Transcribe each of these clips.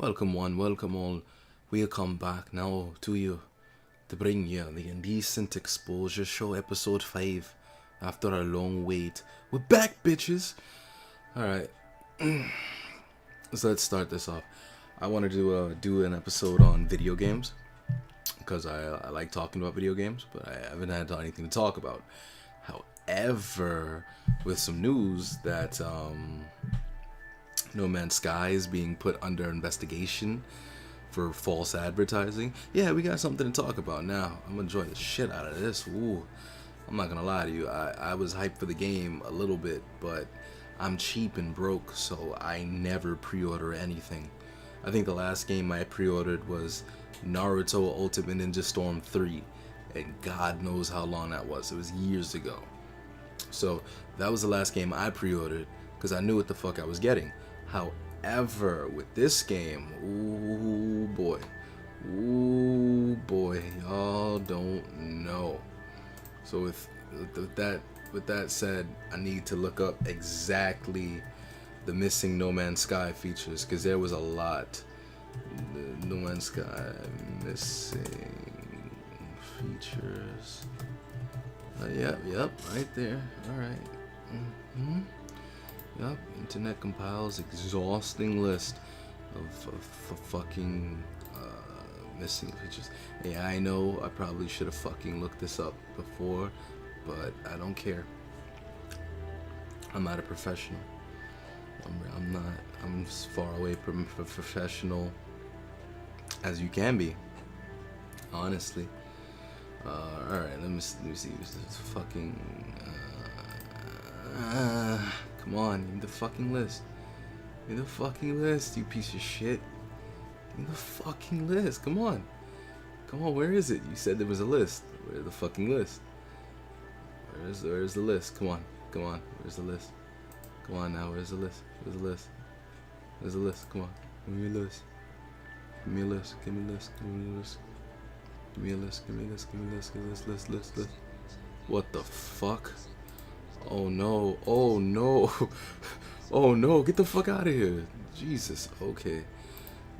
Welcome one, welcome all. We'll come back now to you to bring you the Indecent Exposure Show episode 5 after a long wait. We're back, bitches! Alright, so let's start this off. I wanted to do an episode on video games because I like talking about video games, but I haven't had anything to talk about. However, with some news that No Man's Sky is being put under investigation for false advertising. Yeah, we got something to talk about now. I'm enjoying the shit out of this. Ooh, I'm not gonna lie to you. I was hyped for the game a little bit, but I'm cheap and broke, so I never pre-order anything. I think the last game I pre-ordered was Naruto Ultimate Ninja Storm 3, and God knows how long that was. It was years ago. So that was the last game I pre-ordered because I knew what the fuck I was getting. However, with this game, ooh boy, y'all don't know. So with that said, I need to look up exactly the missing No Man's Sky features because there was a lot. No Man's Sky missing features. Yep, right there. All right. Yup, internet compiles exhausting list of fucking missing features. Yeah, I know I probably should have fucking looked this up before, but I don't care. I'm not a professional. I'm not. I'm as far away from professional as you can be. Honestly. All right, let me see. This is fucking. Come on, give me the fucking list. Give me the fucking list, you piece of shit. Give me the fucking list. Come on. Come on, where is it? You said there was a list. Where's the fucking list? Where's the list? Come on. Where's the list? Come on now, where's the list? Where's the list? Where's the list? Come on. Give me a list. Give me a list. Give me a list. Give me a list. Give me a list. Give me a list. Give me a list. Give me a list. List. What the fuck? Oh no, oh no, oh no, get the fuck out of here. Jesus, okay.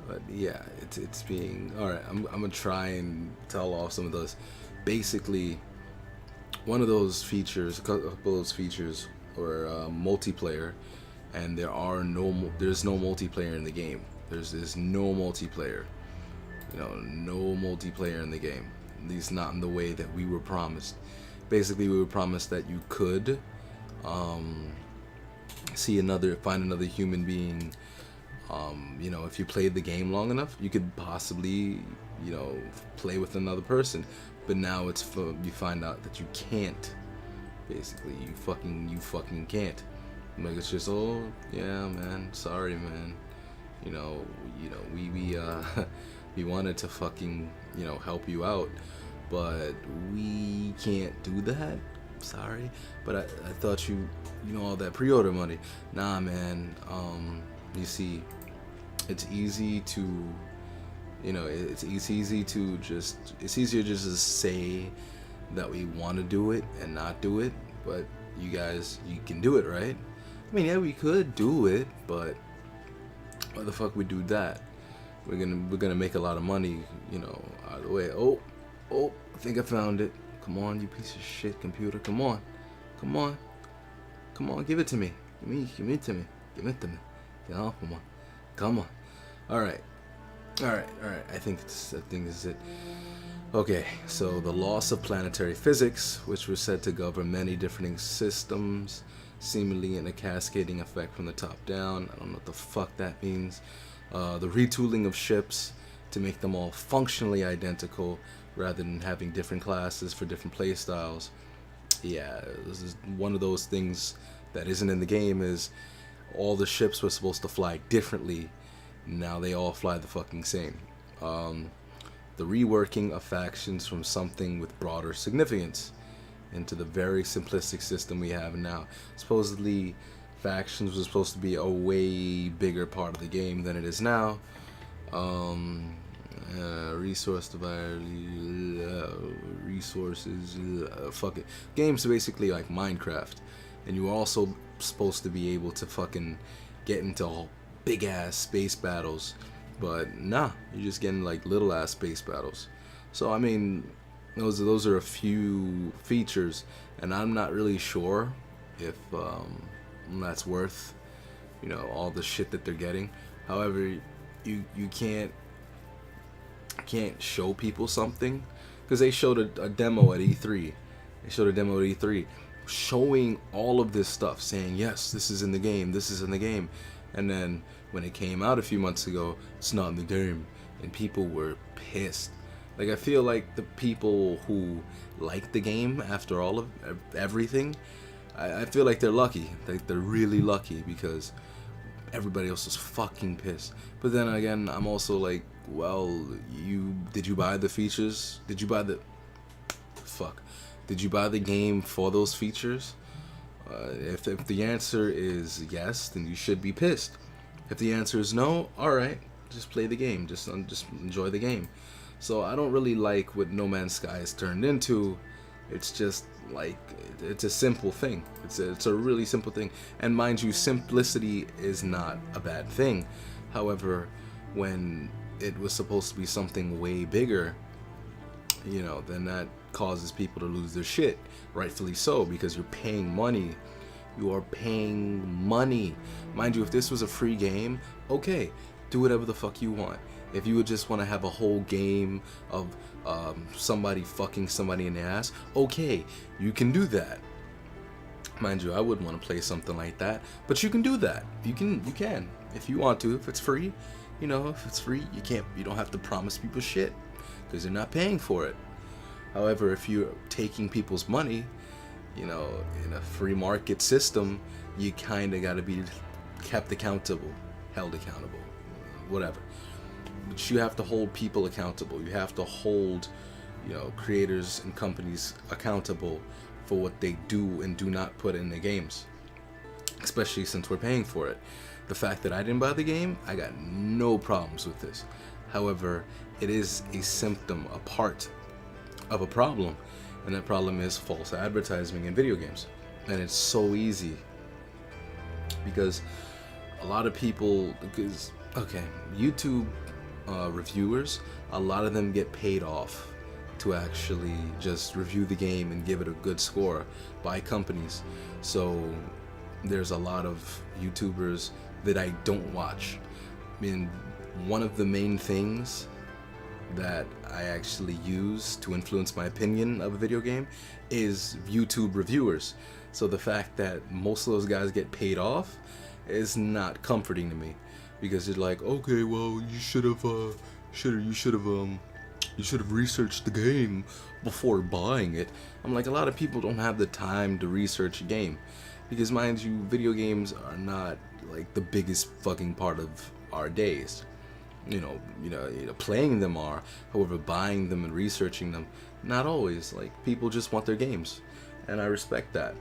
But yeah, it's being, alright, I'm gonna try and tell off some of those. Basically, one of those features, a couple of those features were multiplayer, and there's no multiplayer in the game. There's no multiplayer. No multiplayer in the game. At least not in the way that we were promised. Basically, we were promised that you could find another human being. If you played the game long enough, you could possibly, play with another person. But now you find out that you can't. Basically, you fucking can't. Like, it's just, oh yeah, man, sorry, man. We wanted to fucking help you out, but we can't do that. Sorry, but I thought all that pre-order money. Nah, man. You see, it's easy to, it's easier just to say that we want to do it and not do it. But you can do it, right? I mean, yeah, we could do it, but why the fuck we do that? We're gonna make a lot of money, out of the way. Oh, I think I found it. Come on, you piece of shit computer. Come on. Give it to me. Give it to me. Come on. All right. I think this is it. Okay, so the loss of planetary physics, which was said to govern many different systems, seemingly in a cascading effect from the top down. I don't know what the fuck that means. The retooling of ships to make them all functionally identical rather than having different classes for different play styles. Yeah, this is one of those things that isn't in the game. Is all the ships were supposed to fly differently. Now they all fly the fucking same. The reworking of factions from something with broader significance into the very simplistic system we have now. Supposedly, factions was supposed to be a way bigger part of the game than it is now. Resource divider, resources, fuck it. Game's basically like Minecraft, and you were also supposed to be able to fucking get into big ass space battles But nah, you're just getting like little ass space battles. So I mean, those are a few features, and I'm not really sure if that's worth, you know, all the shit that they're getting. However, you can't show people something, because they showed a demo at E3. They showed a demo at E3 showing all of this stuff, saying yes, this is in the game, this is in the game, and then when it came out a few months ago, it's not in the game, and people were pissed. Like, I feel like the people who like the game after all of everything, I feel like they're lucky. Like, they're really lucky, because everybody else was fucking pissed. But then again, I'm also like, well, did you buy the features? Did you buy the game for those features? If the answer is yes, then you should be pissed. If the answer is no, alright, just play the game, just enjoy the game. So I don't really like what No Man's Sky has turned into. It's just like, it's a simple thing. It's a really simple thing. And mind you, simplicity is not a bad thing. However, when it was supposed to be something way bigger, you know, then that causes people to lose their shit. Rightfully so, because you're paying money. You are paying money. Mind you, if this was a free game, okay, do whatever the fuck you want. If you would just want to have a whole game of somebody fucking somebody in the ass, okay, you can do that. Mind you, I wouldn't want to play something like that, but you can do that. You can if you want to. If it's free, you know, if it's free, you don't have to promise people shit, because they're not paying for it. However, if you're taking people's money, you know, in a free market system, you kind of got to be kept accountable, held accountable, whatever. But you have to hold people accountable. You have to hold, you know, creators and companies accountable for what they do and do not put in the games, especially since we're paying for it. The fact that I didn't buy the game, I got no problems with this. However, it is a symptom, a part of a problem, and that problem is false advertising in video games. And it's so easy, because a lot of people, YouTube reviewers, a lot of them get paid off to actually just review the game and give it a good score by companies. So there's a lot of YouTubers that I don't watch. I mean, one of the main things that I actually use to influence my opinion of a video game is YouTube reviewers. So the fact that most of those guys get paid off is not comforting to me, because you're like, okay, well, you should have researched the game before buying it. I'm like, a lot of people don't have the time to research a game, because mind you, video games are not like the biggest fucking part of our days. You know, playing them are. However, buying them and researching them, not always. Like, people just want their games, and I respect that.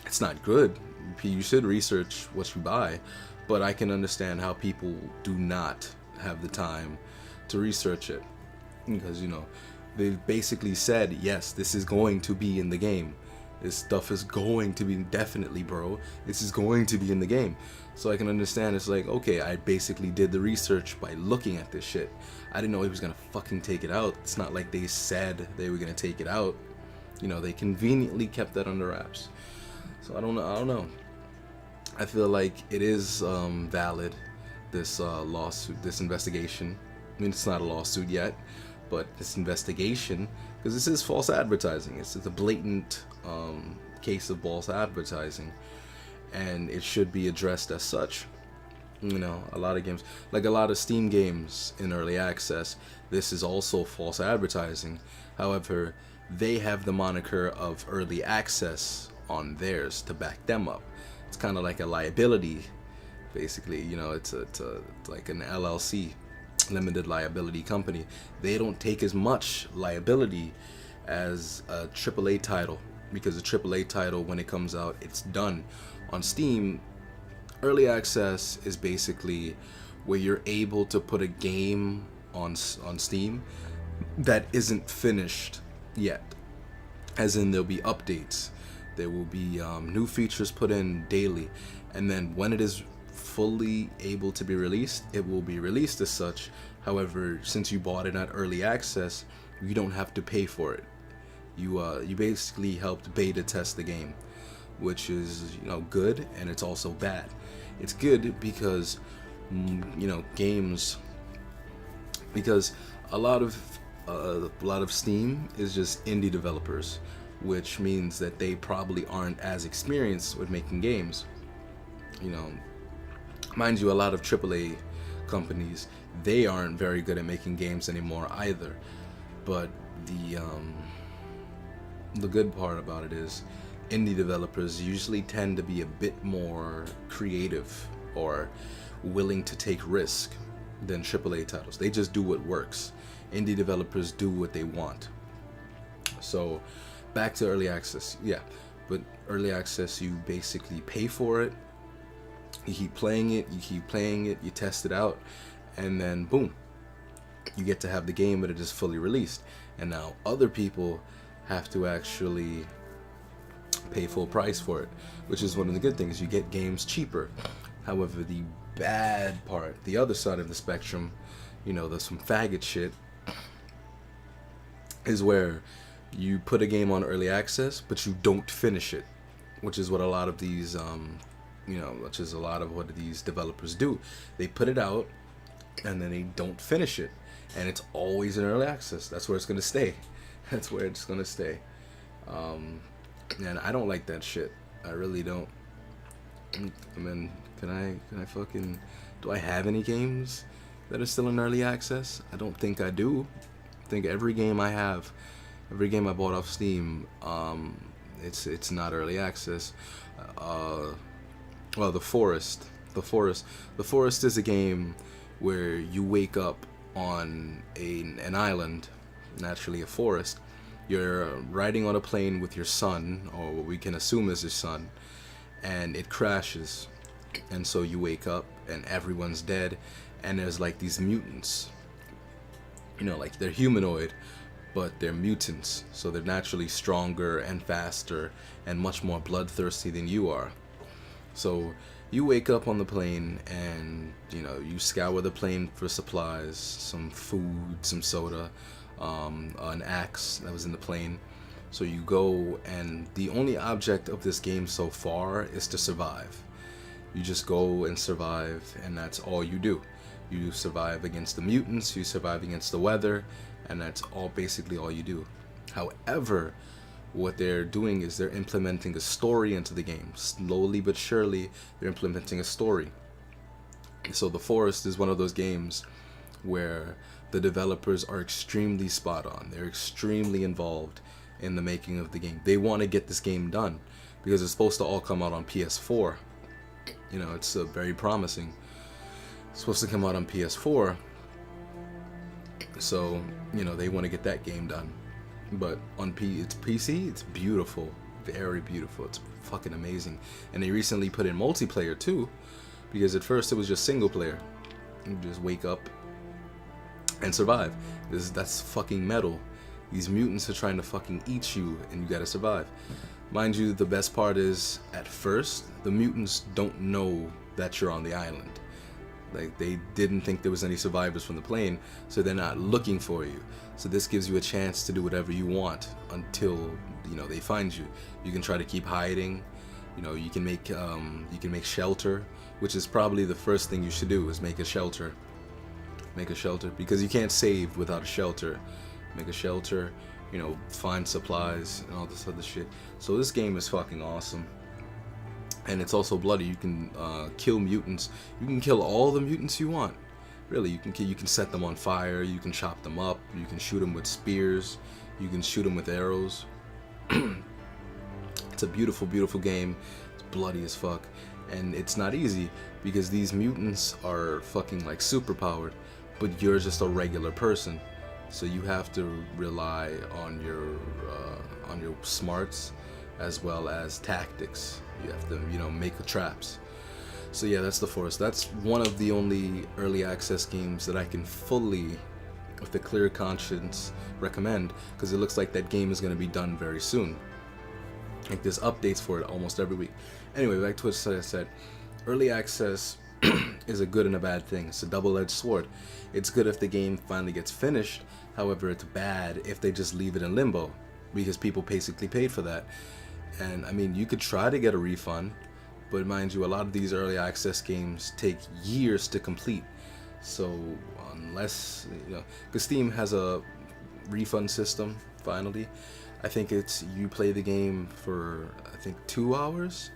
It's not good. You should research what you buy, but I can understand how people do not have the time to research it, because, you know, they basically said, yes, this is going to be in the game. This stuff is going to be, definitely, bro, this is going to be in the game. So I can understand. It's like, okay, I basically did the research by looking at this shit. I didn't know he was gonna fucking take it out. It's not like they said they were gonna take it out. You know, they conveniently kept that under wraps. So I don't know. I feel like it is valid, this lawsuit, this investigation. I mean, it's not a lawsuit yet, but this investigation, because this is false advertising. It's a blatant case of false advertising, and it should be addressed as such. You know, a lot of games, like a lot of Steam games in early access, this is also false advertising. However, they have the moniker of early access on theirs to back them up. It's kind of like a liability, basically. You know, it's like an LLC, limited liability company. They don't take as much liability as a AAA title, because a AAA title, when it comes out, it's done. On Steam, early access is basically where you're able to put a game on Steam that isn't finished yet. As in, there'll be updates, there will be new features put in daily, and then when it is fully able to be released, it will be released as such. However, since you bought it at early access, you don't have to pay for it. You basically helped beta test the game, which is, you know, good, and it's also bad. It's good because, you know, games, because a lot of Steam is just indie developers, which means that they probably aren't as experienced with making games. You know, mind you, a lot of AAA companies, they aren't very good at making games anymore either. But the good part about it is indie developers usually tend to be a bit more creative or willing to take risk than AAA titles. They just do what works. Indie developers do what they want. So back to early access. Yeah, but early access, you basically pay for it, you keep playing it, you test it out, and then boom, you get to have the game, but it is fully released. And now other people have to actually pay full price for it, which is one of the good things. You get games cheaper. However, the bad part, the other side of the spectrum, you know, there's some faggot shit, is where you put a game on early access, but you don't finish it, which is what a lot of these, which is a lot of what these developers do. They put it out, and then they don't finish it, and it's always in early access. That's where it's gonna stay. That's where it's gonna stay. And I don't like that shit. I really don't. I mean, can I fucking, do I have any games that are still in early access? I don't think I do. I think every game I bought off Steam, it's not early access. Well, The Forest is a game where you wake up on an island, naturally a forest. You're riding on a plane with your son, or what we can assume is your son, and it crashes. And so you wake up and everyone's dead, and there's like these mutants. You know, like they're humanoid, but they're mutants, so they're naturally stronger and faster and much more bloodthirsty than you are. So you wake up on the plane, and you know, you scour the plane for supplies, some food, some soda, an axe that was in the plane. So you go, and the only object of this game so far is to survive. You just go and survive, and that's all you do. You survive against the mutants, you survive against the weather, and that's basically all you do. However, what they're doing is they're implementing a story into the game. Slowly but surely, they're implementing a story. So The Forest is one of those games where the developers are extremely spot on. They're extremely involved in the making of the game. They want to get this game done because it's supposed to all come out on PS4. You know, it's very promising. It's supposed to come out on PS4. So, you know, they want to get that game done. But on it's PC, it's beautiful. Very beautiful. It's fucking amazing. And they recently put in multiplayer too, because at first it was just single player. You just wake up and survive. That's fucking metal. These mutants are trying to fucking eat you, and you gotta survive. Mind you, the best part is, at first, the mutants don't know that you're on the island. Like, they didn't think there was any survivors from the plane, so they're not looking for you. So this gives you a chance to do whatever you want until, you know, they find you. You can try to keep hiding. You know, you can make shelter, which is probably the first thing you should do, is make a shelter. Make a shelter, because you can't save without a shelter. Make a shelter, you know, find supplies and all this other shit. So this game is fucking awesome. And it's also bloody. You can kill mutants. You can kill all the mutants you want. Really, you can set them on fire. You can chop them up. You can shoot them with spears. You can shoot them with arrows. It's a beautiful, beautiful game. It's bloody as fuck, and it's not easy because these mutants are fucking like super powered, but you're just a regular person. So you have to rely on your smarts as well as tactics. You have to, you know, make the traps. So yeah, that's The Forest. That's one of the only early access games that I can fully, with a clear conscience, recommend, because it looks like that game is going to be done very soon. Like, there's updates for it almost every week. Anyway, back to what I said. Early access is a good and a bad thing. It's a double-edged sword. It's good if the game finally gets finished. However, it's bad if they just leave it in limbo, because people basically paid for that. And I mean, you could try to get a refund, but mind you, a lot of these early access games take years to complete. So unless, because Steam has a refund system finally, I think it's you play the game for, I think, 2 hours,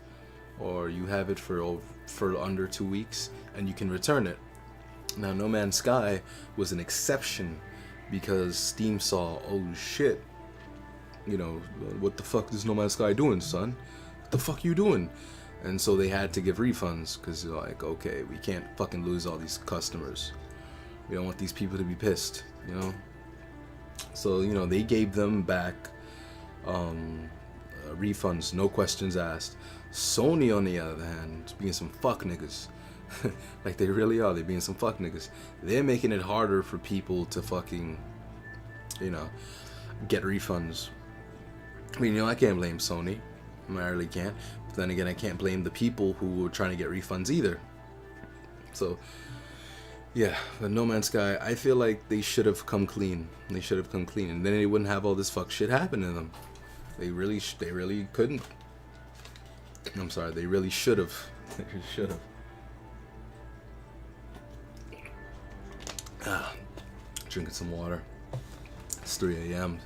or you have it for under 2 weeks, and you can return it. Now, No Man's Sky was an exception because Steam saw, oh shit, what the fuck is No Man's Sky doing, son? What the fuck you doing? And so they had to give refunds, because they're like, okay, we can't fucking lose all these customers. We don't want these people to be pissed, So, they gave them back refunds, no questions asked. Sony, on the other hand, being some fuck niggas. Like, they really are. They're being some fuck niggas. They're making it harder for people to fucking, get refunds. I mean, I can't blame Sony. I really can't. But then again, I can't blame the people who were trying to get refunds either. So, yeah, but No Man's Sky, I feel like they should have come clean. They should have come clean, and then they wouldn't have all this fuck shit happen to them. They really couldn't. I'm sorry, they really should have. They should have. Drinking some water. It's 3 a.m.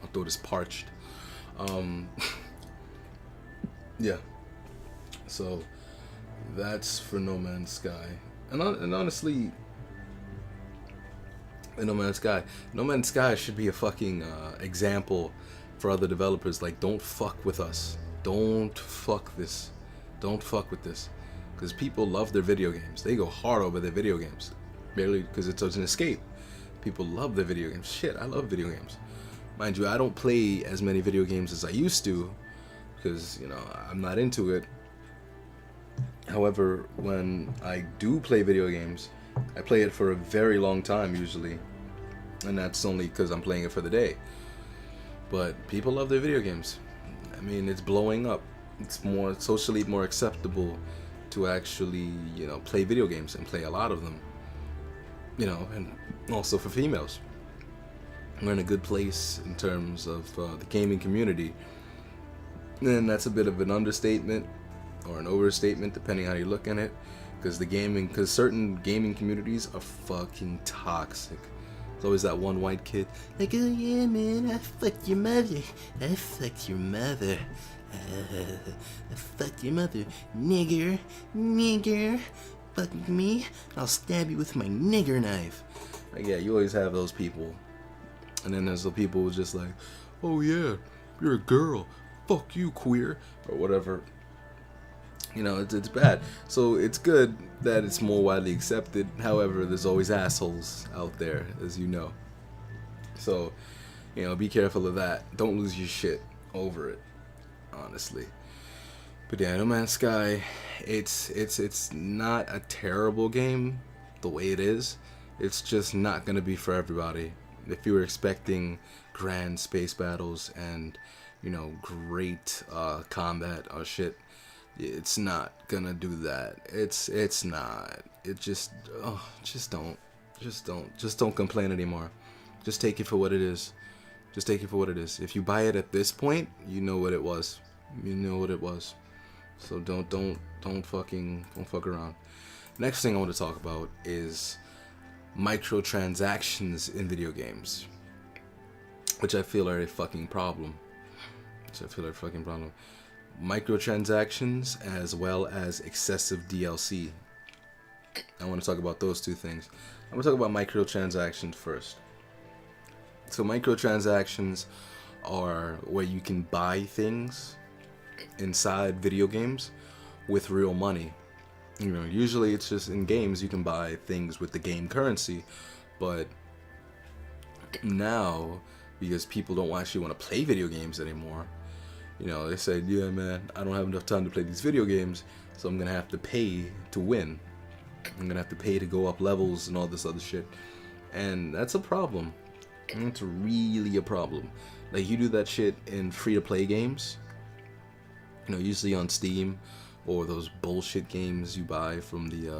My throat is parched. Yeah. So that's for No Man's Sky, and honestly, No Man's Sky should be a fucking example for other developers. Like, don't fuck with us. Don't fuck this. Don't fuck with this. Because people love their video games. They go hard over their video games. Barely because it's an escape. People love their video games. Shit, I love video games. Mind you, I don't play as many video games as I used to, because, I'm not into it. However, when I do play video games, I play it for a very long time usually. And that's only because I'm playing it for the day. But people love their video games. I mean, it's blowing up. It's more socially more acceptable to actually, play video games and play a lot of them. And also for females. We're in a good place in terms of the gaming community. And that's a bit of an understatement or an overstatement, depending how you look at it. Because certain gaming communities are fucking toxic. There's always that one white kid, like, oh yeah, man, I fucked your mother. I fucked your mother. I fucked your mother. Nigger. Fuck me. I'll stab you with my nigger knife. Like, yeah, you always have those people. And then there's the people who's just like, oh yeah, you're a girl. Fuck you, queer. Or whatever. It's bad. So it's good that it's more widely accepted. However, there's always assholes out there, as you know. So, be careful of that. Don't lose your shit over it, honestly. But yeah, No Man's Sky, it's not a terrible game the way it is. It's just not gonna be for everybody. If you were expecting grand space battles and, great combat or shit, it's not gonna do that. It's not. It just don't complain anymore. Just take it for what it is. If you buy it at this point, you know what it was. So don't fuck around. Next thing I want to talk about is microtransactions in video games, which I feel are a fucking problem. Microtransactions as well as excessive DLC. I want to talk about those two things. I'm going to talk about microtransactions first. So microtransactions are where you can buy things inside video games with real money. Usually it's just in games you can buy things with the game currency, but now, because people don't actually want to play video games anymore, they said, yeah, man, I don't have enough time to play these video games, so I'm gonna have to pay to win. I'm gonna have to pay to go up levels and all this other shit. And that's a problem. It's really a problem. Like, you do that shit in free-to-play games, usually on Steam or those bullshit games you buy from the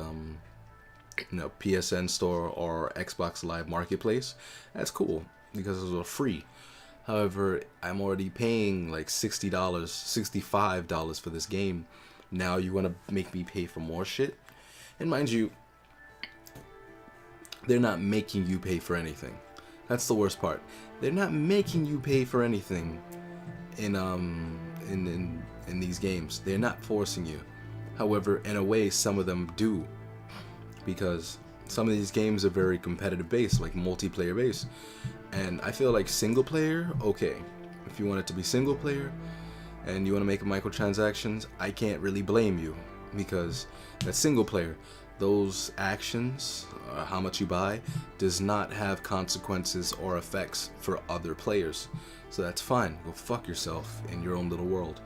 PSN store or Xbox Live Marketplace, that's cool because those are free. However, I'm already paying like $60, $65 for this game. Now you want to make me pay for more shit? And mind you, they're not making you pay for anything. That's the worst part. They're not making you pay for anything in these games. They're not forcing you. However, in a way, some of them do, because some of these games are very competitive based, like multiplayer based. And I feel like single player, okay, if you want it to be single player and you want to make microtransactions, I can't really blame you, because that single player, those actions, how much you buy, does not have consequences or effects for other players. So that's fine. Go fuck yourself in your own little world.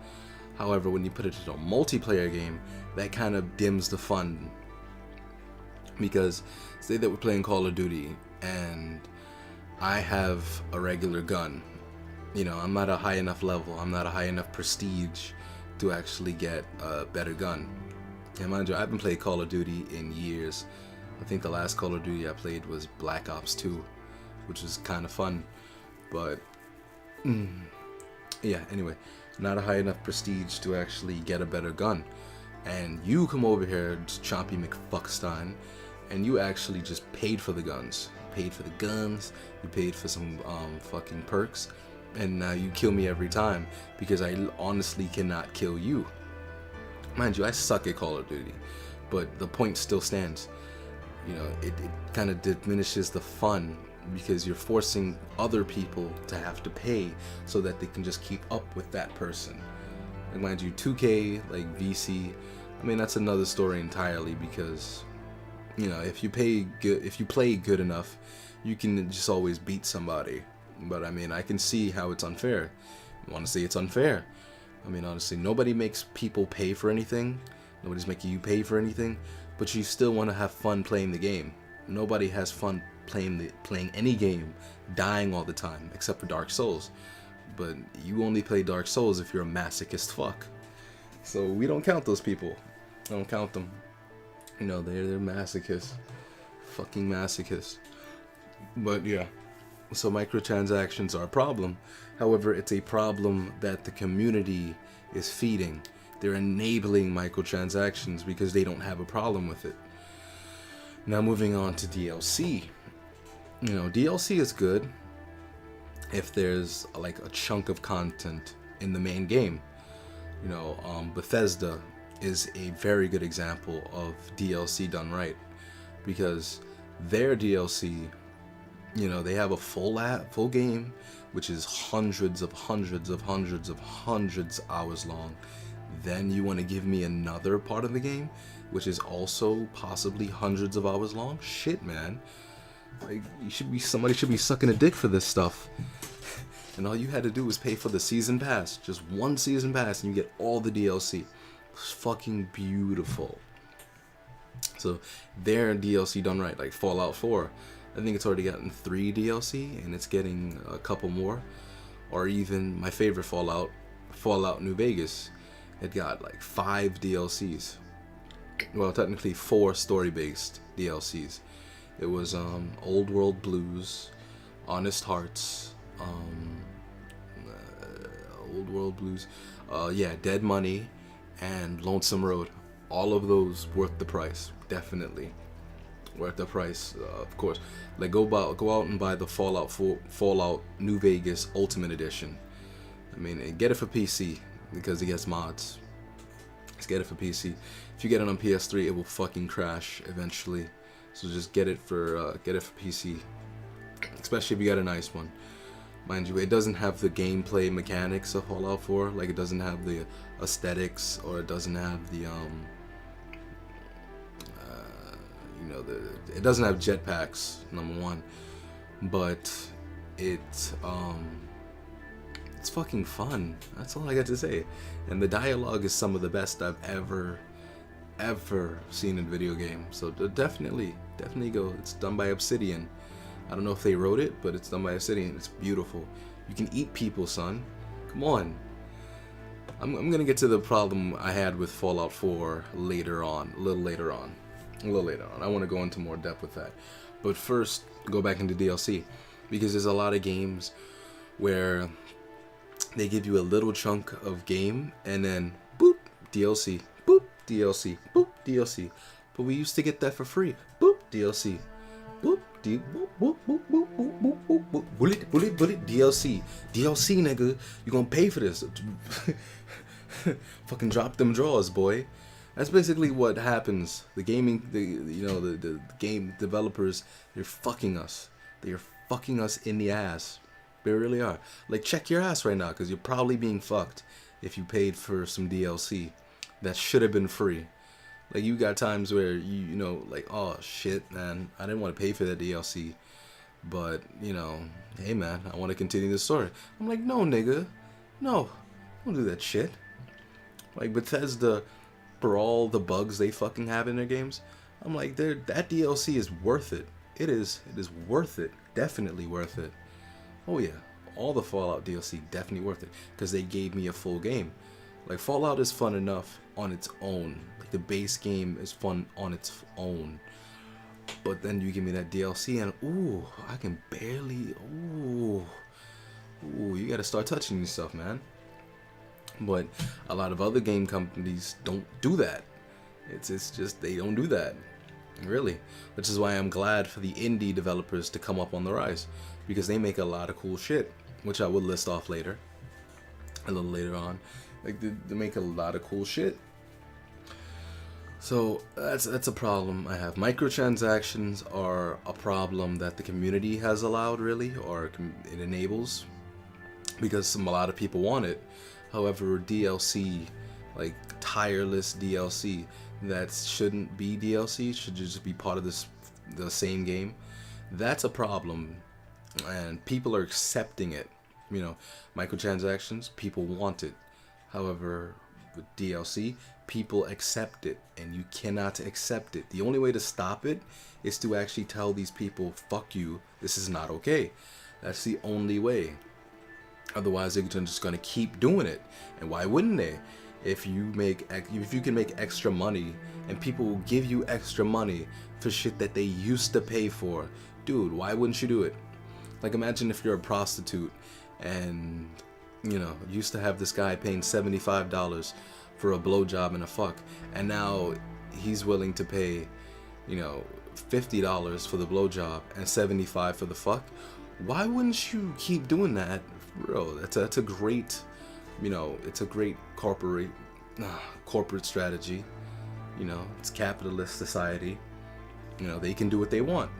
However, when you put it into a multiplayer game, that kind of dims the fun. Because say that we're playing Call of Duty and I have a regular gun. You know, I'm not a high enough level, I'm not a high enough prestige to actually get a better gun. And mind you, I haven't played Call of Duty in years. I think the last Call of Duty I played was Black Ops 2, which was kind of fun. But, yeah, anyway, not a high enough prestige to actually get a better gun. And you come over here, Chompy McFuckstein, and you actually just paid for the guns. Paid for the guns, you paid for some fucking perks, and now you kill me every time because I honestly cannot kill you. Mind you, I suck at Call of Duty, but the point still stands. You know, it kind of diminishes the fun because you're forcing other people to have to pay so that they can just keep up with that person. And mind you, 2K, like VC, I mean, that's another story entirely, because you know, if you play good enough, you can just always beat somebody. But I mean, I can see how it's unfair. I want to say it's unfair. I mean, honestly, nobody makes people pay for anything. Nobody's making you pay for anything. But you still want to have fun playing the game. Nobody has fun playing any game, dying all the time, except for Dark Souls. But you only play Dark Souls if you're a masochist fuck. So we don't count those people. I don't count them. You know, they're masochists. Fucking masochists. But yeah. So microtransactions are a problem. However, it's a problem that the community is feeding. They're enabling microtransactions because they don't have a problem with it. Now moving on to DLC. You know, DLC is good if there's like a chunk of content in the main game. You know, Bethesda is a very good example of DLC done right, because their DLC, you know, they have a full game, which is hundreds of hours long. Then you want to give me another part of the game, which is also possibly hundreds of hours long? Shit, man. Like, somebody should be sucking a dick for this stuff. And all you had to do was pay for the season pass, just one season pass, and you get all the DLC. It's fucking beautiful. So their DLC done right, like Fallout 4. I think it's already gotten 3 DLC, and it's getting a couple more. Or even my favorite Fallout New Vegas. It got like 5 DLCs. Well, technically 4 story-based DLCs. It was Old World Blues, Honest Hearts, Old World Blues, Dead Money, and Lonesome Road. All of those worth the price, definitely worth the price. Of course, like go out and buy the Fallout New Vegas Ultimate Edition. I mean, and get it for PC because it gets mods. Just get it for PC. If you get it on PS3, it will fucking crash eventually. So just get it for PC, especially if you got a nice one. Mind you, it doesn't have the gameplay mechanics of Fallout 4. Like, it doesn't have the aesthetics, or it doesn't have the it doesn't have jetpacks, number one. But it's fucking fun. That's all I got to say. And the dialogue is some of the best I've ever seen in a video game. So definitely go. It's done by Obsidian. I don't know if they wrote it, but it's done by Obsidian. It's beautiful. You can eat people, son. Come on. I'm gonna get to the problem I had with Fallout 4 later on, a little later on. I want to go into more depth with that. But first, go back into DLC, because there's a lot of games where they give you a little chunk of game and then boop, DLC, boop, DLC, boop, DLC. But we used to get that for free. Boop, DLC. Boop, boop, boop, boop, boop, boop, boop, boop, boop. Bullet, DLC. DLC, nigga. You gonna pay for this. Fucking drop them drawers, boy. That's basically what happens. The game developers, they're fucking us. They're fucking us in the ass. They really are. Like, check your ass right now, because you're probably being fucked if you paid for some DLC that should have been free. Like, you got times where you know, like, oh shit, man, I didn't want to pay for that DLC, but you know, hey man, I want to continue the story. I'm like, no, nigga, no, don't do that shit. Like Bethesda, for all the bugs they fucking have in their games, I'm like, that DLC is worth it. It is worth it. Definitely worth it. Oh yeah, all the Fallout DLC definitely worth it, because they gave me a full game. Like, Fallout is fun enough on its own. Like, the base game is fun on its own. But then you give me that DLC and ooh, I can barely, ooh, you gotta start touching yourself, man. But a lot of other game companies don't do that. It's just, they don't do that. Really. Which is why I'm glad for the indie developers to come up on the rise, because they make a lot of cool shit, which I will list off later. A little later on. Like, they make a lot of cool shit. So that's a problem I have. Microtransactions are a problem that the community has allowed, really, or it enables, because a lot of people want it. However, DLC, like tireless DLC that shouldn't be DLC, should just be part of the same game, that's a problem, and people are accepting it. You know, microtransactions, people want it. However, with DLC, people accept it, and you cannot accept it. The only way to stop it is to actually tell these people, fuck you, this is not okay. That's the only way. Otherwise, they're just gonna keep doing it. And why wouldn't they? If you can make extra money, and people will give you extra money for shit that they used to pay for, dude, why wouldn't you do it? Like, imagine if you're a prostitute and, you know, used to have this guy paying $75 for a blowjob and a fuck, and now he's willing to pay, you know, $50 for the blowjob and $75 for the fuck. Why wouldn't you keep doing that, bro? That's a great, you know, it's a great corporate strategy. You know, it's capitalist society. You know, they can do what they want.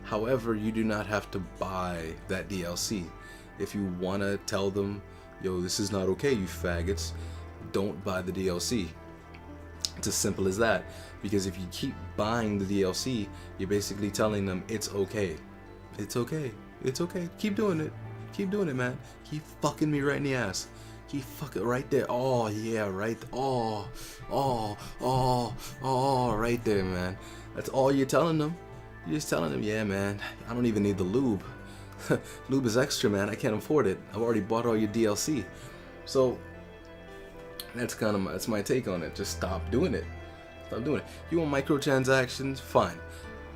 However, you do not have to buy that DLC. If you want to tell them, yo, this is not okay, you faggots, don't buy the DLC. It's as simple as that. Because if you keep buying the DLC, you're basically telling them it's okay. It's okay. It's okay. Keep doing it. Keep doing it, man. Keep fucking me right in the ass. Keep fucking right there. Oh, yeah, right. Oh, right there, man. That's all you're telling them. You're just telling them, yeah, man, I don't even need the lube. Lube is extra, man. I can't afford it. I've already bought all your DLC. So that's my take on it. Just stop doing it. Stop doing it. You want microtransactions? Fine.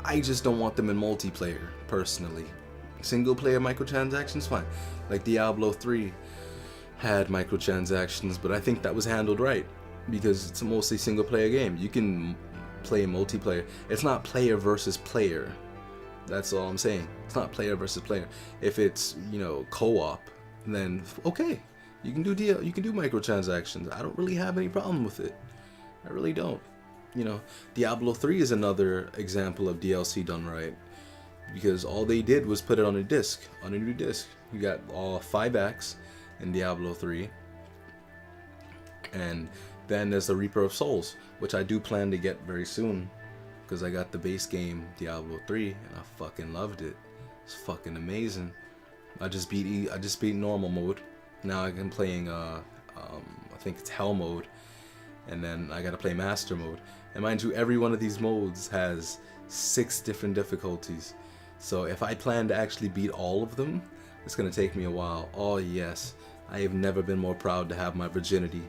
I just don't want them in multiplayer, personally. Single player microtransactions, fine. Like Diablo 3 had microtransactions, but I think that was handled right, because it's a mostly single player game. You can play multiplayer. It's not player versus player. That's all I'm saying. It's not player versus player. If it's, you know, co-op, then okay, you can do microtransactions. I don't really have any problem with it. I really don't. You know, Diablo 3 is another example of DLC done right, because all they did was put it on a disc, on a new disc. You got all 5 acts in Diablo 3, and then there's the Reaper of Souls, which I do plan to get very soon, because I got the base game Diablo 3 and I fucking loved it. It's fucking amazing. I just beat normal mode. Now I'm playing I think it's hell mode, and then I gotta play master mode. And mind you, every one of these modes has 6 different difficulties. So if I plan to actually beat all of them, it's gonna take me a while. Oh yes, I have never been more proud to have my virginity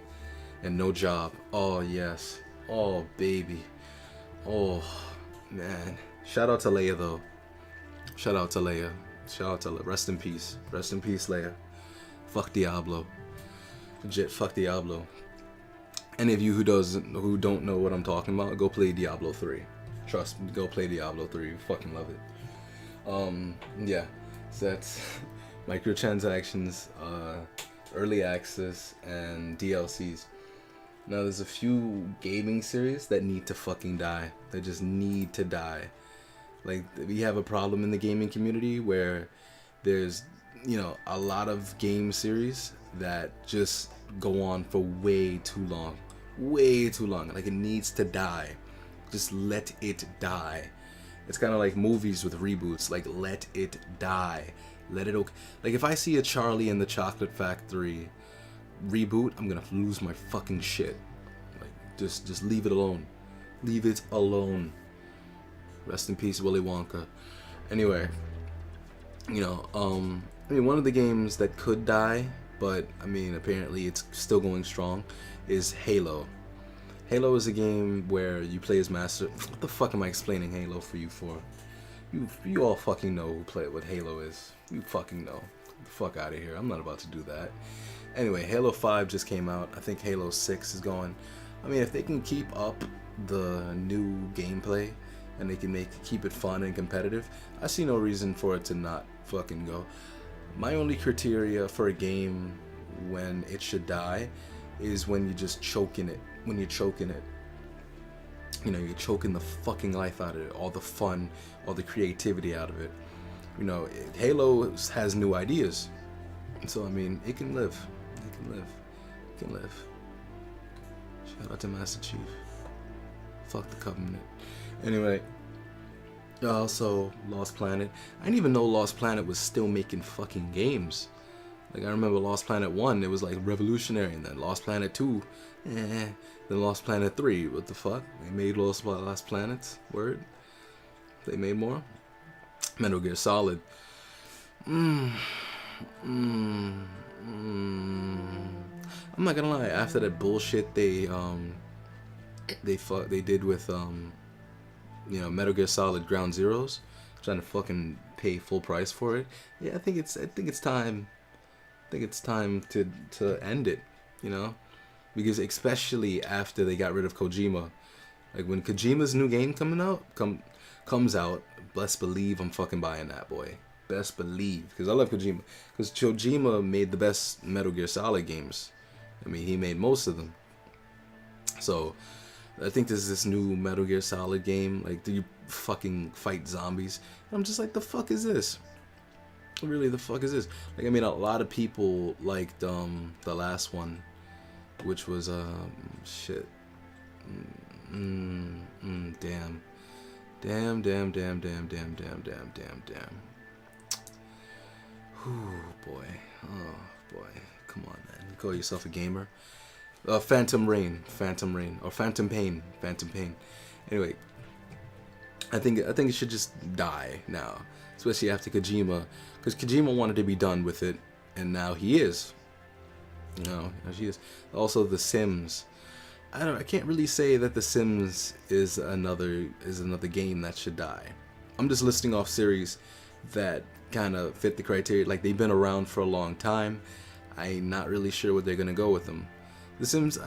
and no job. Oh, yes. Oh, baby. Oh, man. Shout out to Leia, though. Shout out to Leia. Shout out to Leia. Rest in peace. Rest in peace, Leia. Fuck Diablo. Legit, fuck Diablo. Any of you who don't know what I'm talking about, go play Diablo 3. Trust me, go play Diablo 3. You fucking love it. Yeah. So that's microtransactions, early access, and DLCs. Now there's a few gaming series that need to fucking die. They just need to die. Like, we have a problem in the gaming community where there's, you know, a lot of game series that just go on for way too long. Way too long. Like, it needs to die. Just let it die. It's kind of like movies with reboots. Like, let it die. Let it okay. Like, if I see a Charlie and the Chocolate Factory reboot, I'm gonna lose my fucking shit. Like, just leave it alone. Leave it alone. Rest in peace, Willy Wonka. Anyway, you know, I mean, one of the games that could die, but I mean, apparently it's still going strong, is Halo. Halo is a game where you play as Master. What the fuck am I explaining Halo for you for? You all fucking know what Halo is. You fucking know. Get the fuck out of here. I'm not about to do that. Anyway, Halo 5 just came out. I think Halo 6 is going. I mean, if they can keep up the new gameplay and they can keep it fun and competitive, I see no reason for it to not fucking go. My only criteria for a game when it should die is when you just choking it. When you're choking it. You know, you're choking the fucking life out of it. All the fun, all the creativity out of it. You know, Halo has new ideas. So, I mean, it can live. It can live. It can live. Shout out to Master Chief. Fuck the Covenant. Anyway, also Lost Planet. I didn't even know Lost Planet was still making fucking games. Like, I remember Lost Planet 1, it was like revolutionary, and then Lost Planet 2, then Lost Planet 3, what the fuck? They made Lost Planets? Word? They made more? Metal Gear Solid. I'm not gonna lie, after that bullshit they did with you know, Metal Gear Solid Ground Zeroes, trying to fucking pay full price for it. Yeah, I think it's time. I think it's time to end it, you know, because especially after they got rid of Kojima. Like, when Kojima's new game comes out, best believe I'm fucking buying that, boy. Best believe, because I love Kojima. Because Kojima made the best Metal Gear Solid games. I mean, he made most of them. So I think there's this new Metal Gear Solid game. Like, do you fucking fight zombies? And I'm just like, the fuck is this? Really, the fuck is this? Like, I mean, a lot of people liked the last one, which was shit. Damn. Whew, boy. Oh boy. Come on, man. You call yourself a gamer? Phantom Rain, or Phantom Pain. Anyway, I think it should just die now, especially after Kojima, because Kojima wanted to be done with it, and now he is. You know, she is. Also, The Sims. I can't really say that The Sims is another game that should die. I'm just listing off series that kind of fit the criteria. Like, they've been around for a long time. I'm not really sure what they're gonna go with them. The Sims,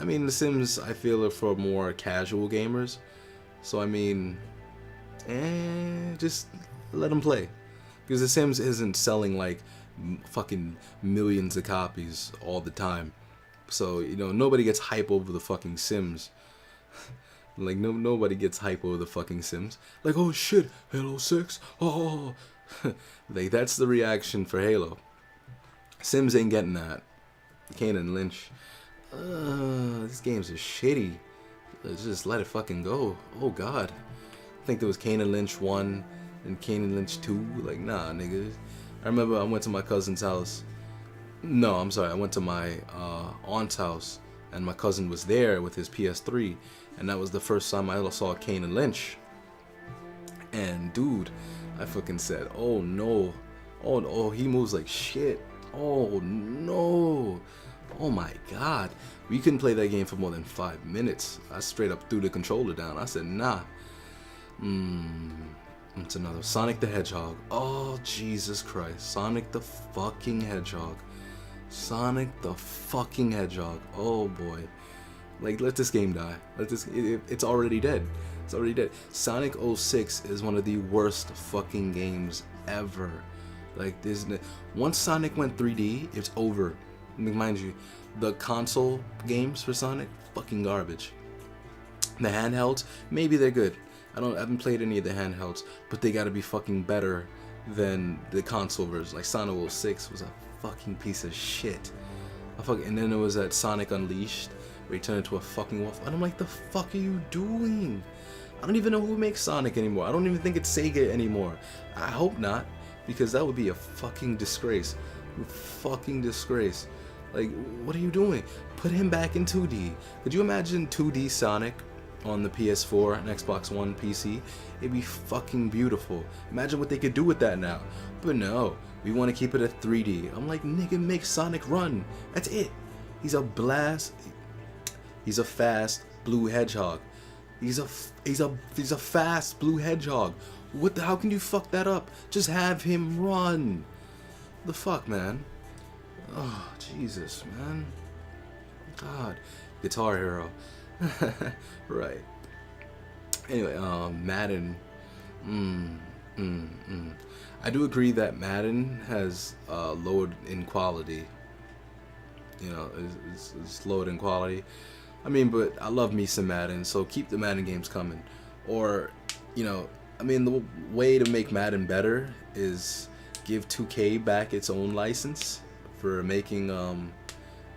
I feel, are for more casual gamers. So, I mean, just let them play. Because The Sims isn't selling, like, fucking millions of copies all the time. So, you know, nobody gets hype over the fucking Sims. Like, nobody gets hype over the fucking Sims. Like, oh shit, Halo 6, oh. Like, that's the reaction for Halo. Sims ain't getting that. Kane and Lynch. These games are shitty. Let's just let it fucking go. Oh god. I think there was Kane and Lynch 1 and Kane and Lynch 2. Like, nah, nigga. I remember I went to my cousin's house. No, I'm sorry. I went to my aunt's house, and my cousin was there with his PS3, and that was the first time I ever saw Kane and Lynch. And dude, I fucking said, oh no. Oh, he moves like shit. Oh no. Oh my god. We couldn't play that game for more than 5 minutes. I straight up threw the controller down. I said, nah. It's another Sonic the Hedgehog. Oh, Jesus Christ. Sonic the fucking Hedgehog. Sonic the fucking Hedgehog. Oh boy. Like, let this game die. It's already dead. It's already dead. Sonic 06 is one of the worst fucking games ever. Like, once Sonic went 3D, it's over. Mind you, the console games for Sonic, fucking garbage. The handhelds, maybe they're good. I haven't played any of the handhelds, but they gotta be fucking better than the console version. Like, Sonic 06 was a fucking piece of shit. And then there was that Sonic Unleashed, where he turned into a fucking wolf. And I'm like, the fuck are you doing? I don't even know who makes Sonic anymore. I don't even think it's Sega anymore. I hope not, because that would be a fucking disgrace. Fucking disgrace. Like, what are you doing? Put him back in 2D. Could you imagine 2D Sonic on the PS4 and Xbox One PC? It'd be fucking beautiful. Imagine what they could do with that now. But no, we want to keep it at 3D. I'm like, nigga, make Sonic run. That's it. He's a fast blue hedgehog. He's a fast blue hedgehog. How can you fuck that up? Just have him run. The fuck, man. Oh, Jesus, man. God. Guitar Hero. Right. Anyway, Madden. I do agree that Madden has lowered in quality. You know, it's lowered in quality. I mean, but I love me some Madden, so keep the Madden games coming. Or, you know, I mean, the way to make Madden better is give 2K back its own license for making,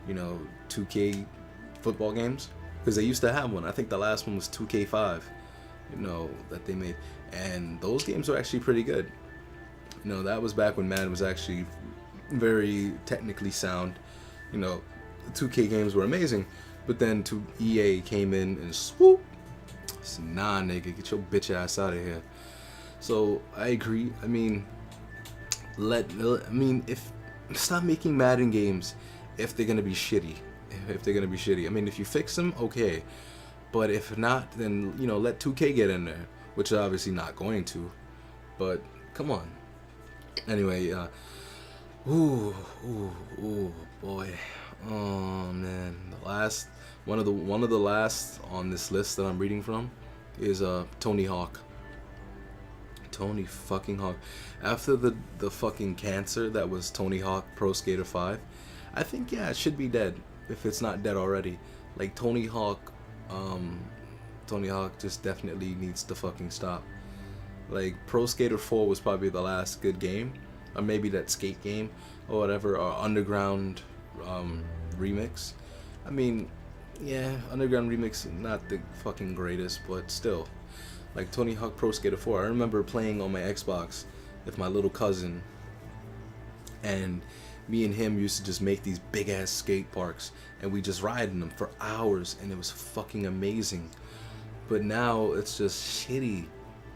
you know, 2K football games. Because they used to have one. I think the last one was 2K5, you know, that they made. And those games were actually pretty good. You know, that was back when Madden was actually very technically sound. You know, the 2K games were amazing. But then EA came in and swoop. Said, nah, nigga, get your bitch ass out of here. So I agree. I mean, stop making Madden games if they're gonna be shitty. I mean, if you fix them, okay. But if not, then, you know, let 2K get in there, which is obviously not going to. But come on. Anyway, ooh, boy. Oh man, one of the last on this list that I'm reading from is Tony Hawk. Tony fucking Hawk. After the fucking cancer that was Tony Hawk Pro Skater 5, I think, yeah, it should be dead if it's not dead already. Like, Tony Hawk just definitely needs to fucking stop. Like, Pro Skater 4 was probably the last good game, or maybe that skate game or whatever, or Underground remix. I mean, yeah, Underground remix, not the fucking greatest, but still. Like, Tony Hawk Pro Skater 4, I remember playing on my Xbox with my little cousin, and me and him used to just make these big ass skate parks, and we just ride in them for hours, and it was fucking amazing. But now it's just shitty.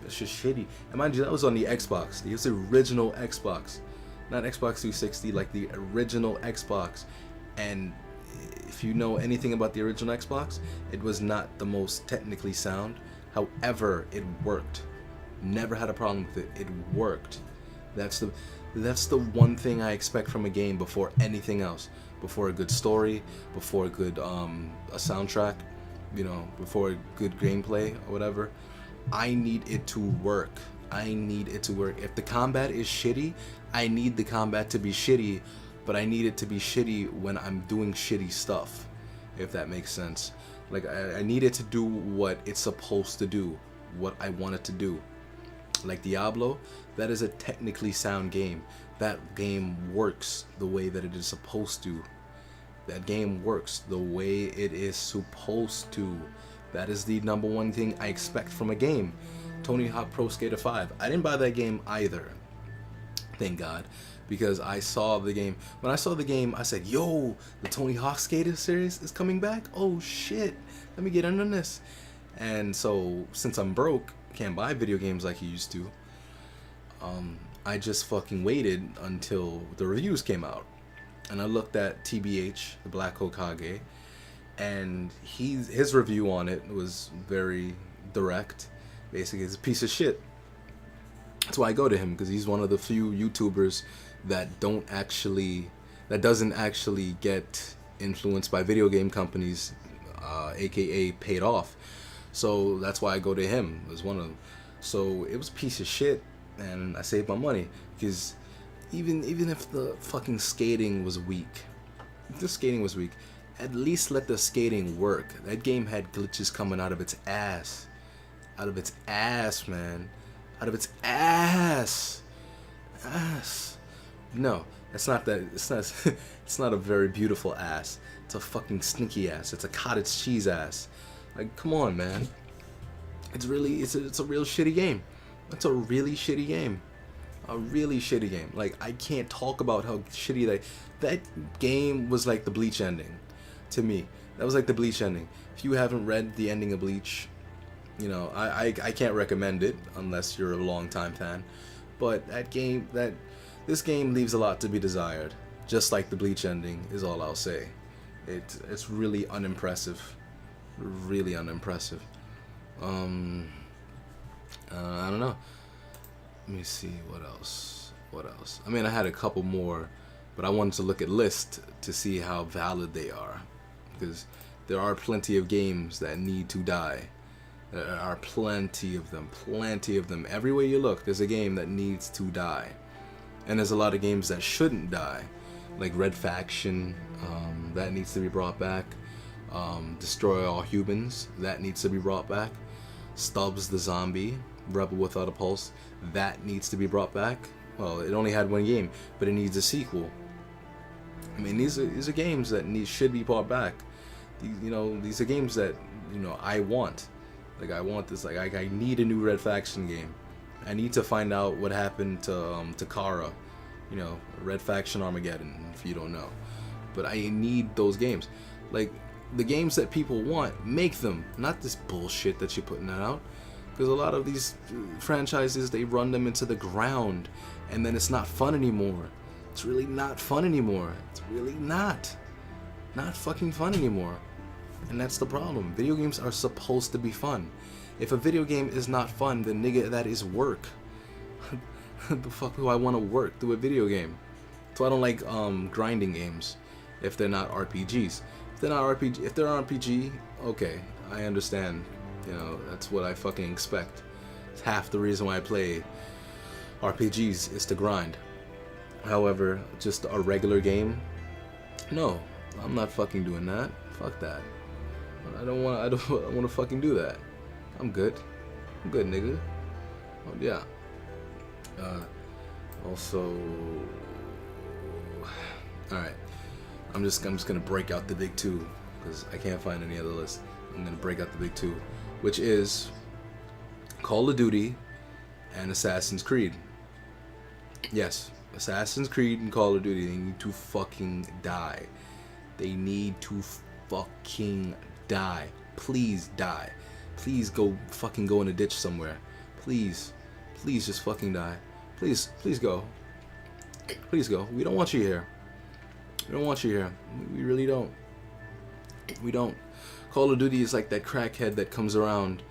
It's just shitty. And mind you, that was on the Xbox. It was the original Xbox, not Xbox 360, like the original Xbox. And if you know anything about the original Xbox, it was not the most technically sound. However, it worked. Never had a problem with it. It worked. That's the one thing I expect from a game before anything else. Before a good story, before a good a soundtrack, you know, before a good gameplay or whatever. I need it to work. I need it to work. If the combat is shitty, I need the combat to be shitty, but I need it to be shitty when I'm doing shitty stuff, if that makes sense. Like, I need it to do what it's supposed to do, what I want it to do. Like Diablo, that is a technically sound game. That game works the way that it is supposed to. That game works the way it is supposed to. That is the number one thing I expect from a game. Tony Hawk Pro Skater 5. I didn't buy that game either. Thank God. Because I saw the game. When I saw the game, I said, yo, the Tony Hawk Skater series is coming back? Oh shit. Let me get in on this. And so, since I'm broke, can't buy video games like you used to, I just fucking waited until the reviews came out. and I looked at TBH, the Black Hokage, and his review on it was very direct. Basically, it's a piece of shit. That's why I go to him, because he's one of the few YouTubers that doesn't actually get influenced by video game companies, aka paid off. So that's why I go to him. It was one of them. So it was a piece of shit, and I saved my money, because even if the fucking skating was weak, at least let the skating work. That game had glitches coming out of its ass. Out of its ass, man. Out of its ass. No, it's not that. It's not a very beautiful ass. It's a fucking sneaky ass. It's a cottage cheese ass. Like, come on, man. It's a real shitty game. It's a really shitty game. A really shitty game. Like, I can't talk about how shitty that game was. Like the Bleach ending. To me, that was like the Bleach ending. If you haven't read the ending of Bleach, you know, I can't recommend it unless you're a longtime fan. But this game leaves a lot to be desired. Just like the Bleach ending is all I'll say. It's really unimpressive. Really unimpressive. I don't know. Let me see what else. I mean, I had a couple more, but I wanted to look at lists to see how valid they are, because there are plenty of games that need to die. There are plenty of them. Everywhere you look, there's a game that needs to die, and there's a lot of games that shouldn't die, like Red Faction, that needs to be brought back. Destroy All Humans, that needs to be brought back. Stubbs the Zombie, Rebel Without a Pulse, that needs to be brought back. Well, it only had one game, but it needs a sequel. I mean, these are games that should be brought back. These are games that I want. Like, I want this. Like, I need a new Red Faction game. I need to find out what happened to Kara. Red Faction Armageddon, if you don't know. But I need those games. Like, the games that people want, make them. Not this bullshit that you're putting out. Because a lot of these franchises, they run them into the ground, and then it's not fun anymore. It's really not fun anymore. It's really not fucking fun anymore. And that's the problem. Video games are supposed to be fun. If a video game is not fun, then nigga, that is work. The fuck do I want to work through a video game? So I don't like grinding games if they're not RPGs. If they're RPG, okay, I understand. That's what I fucking expect. It's half the reason why I play RPGs is to grind. However, just a regular game, no, I'm not fucking doing that. Fuck that. I don't want to fucking do that. I'm good, nigga. Oh, yeah. Also, all right. I'm just gonna break out the big two because I can't find any other list. I'm gonna break out the big two, which is Call of Duty and Assassin's Creed. Yes, Assassin's Creed and Call of Duty, they need to fucking die. They need to fucking die. Please die. Please go in a ditch somewhere. Please just fucking die. Please go. Please go. We don't want you here. We don't want you here. We really don't. We don't. Call of Duty is like that crackhead that comes around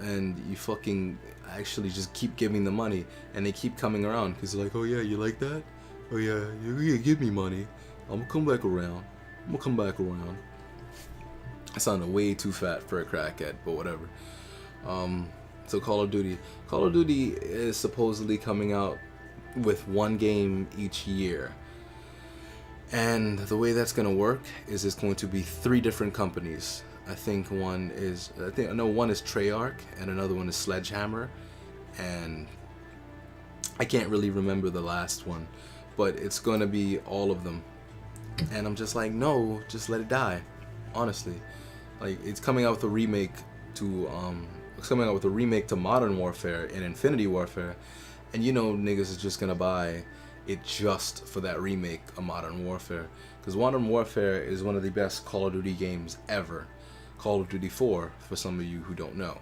and you fucking actually just keep giving them money and they keep coming around because they're like, oh yeah, you like that? Oh yeah, you give me money. I'm gonna come back around. I sounded way too fat for a crackhead, but whatever. So Call of Duty is supposedly coming out with one game each year. And the way that's going to work is it's going to be 3 different companies. I think one is Treyarch and another one is Sledgehammer, and I can't really remember the last one, but it's going to be all of them. And I'm just like, no, just let it die. Honestly, like, it's coming out with a remake to Modern Warfare and Infinity Warfare, and niggas is just gonna buy it just for that remake of Modern Warfare, because Modern Warfare is one of the best Call of Duty games ever. Call of Duty 4, for some of you who don't know,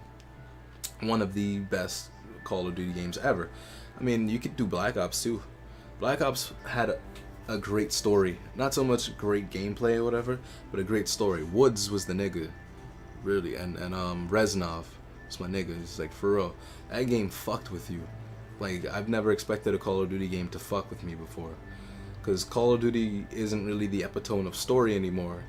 one of the best Call of Duty games ever. I mean, you could do Black Ops too. Black Ops had a great story. Not so much great gameplay or whatever, but a great story. Woods was the nigga, really, and Reznov was my nigga. It's like, for real, that game fucked with you. Like, I've never expected a Call of Duty game to fuck with me before, because Call of Duty isn't really the epitome of story anymore.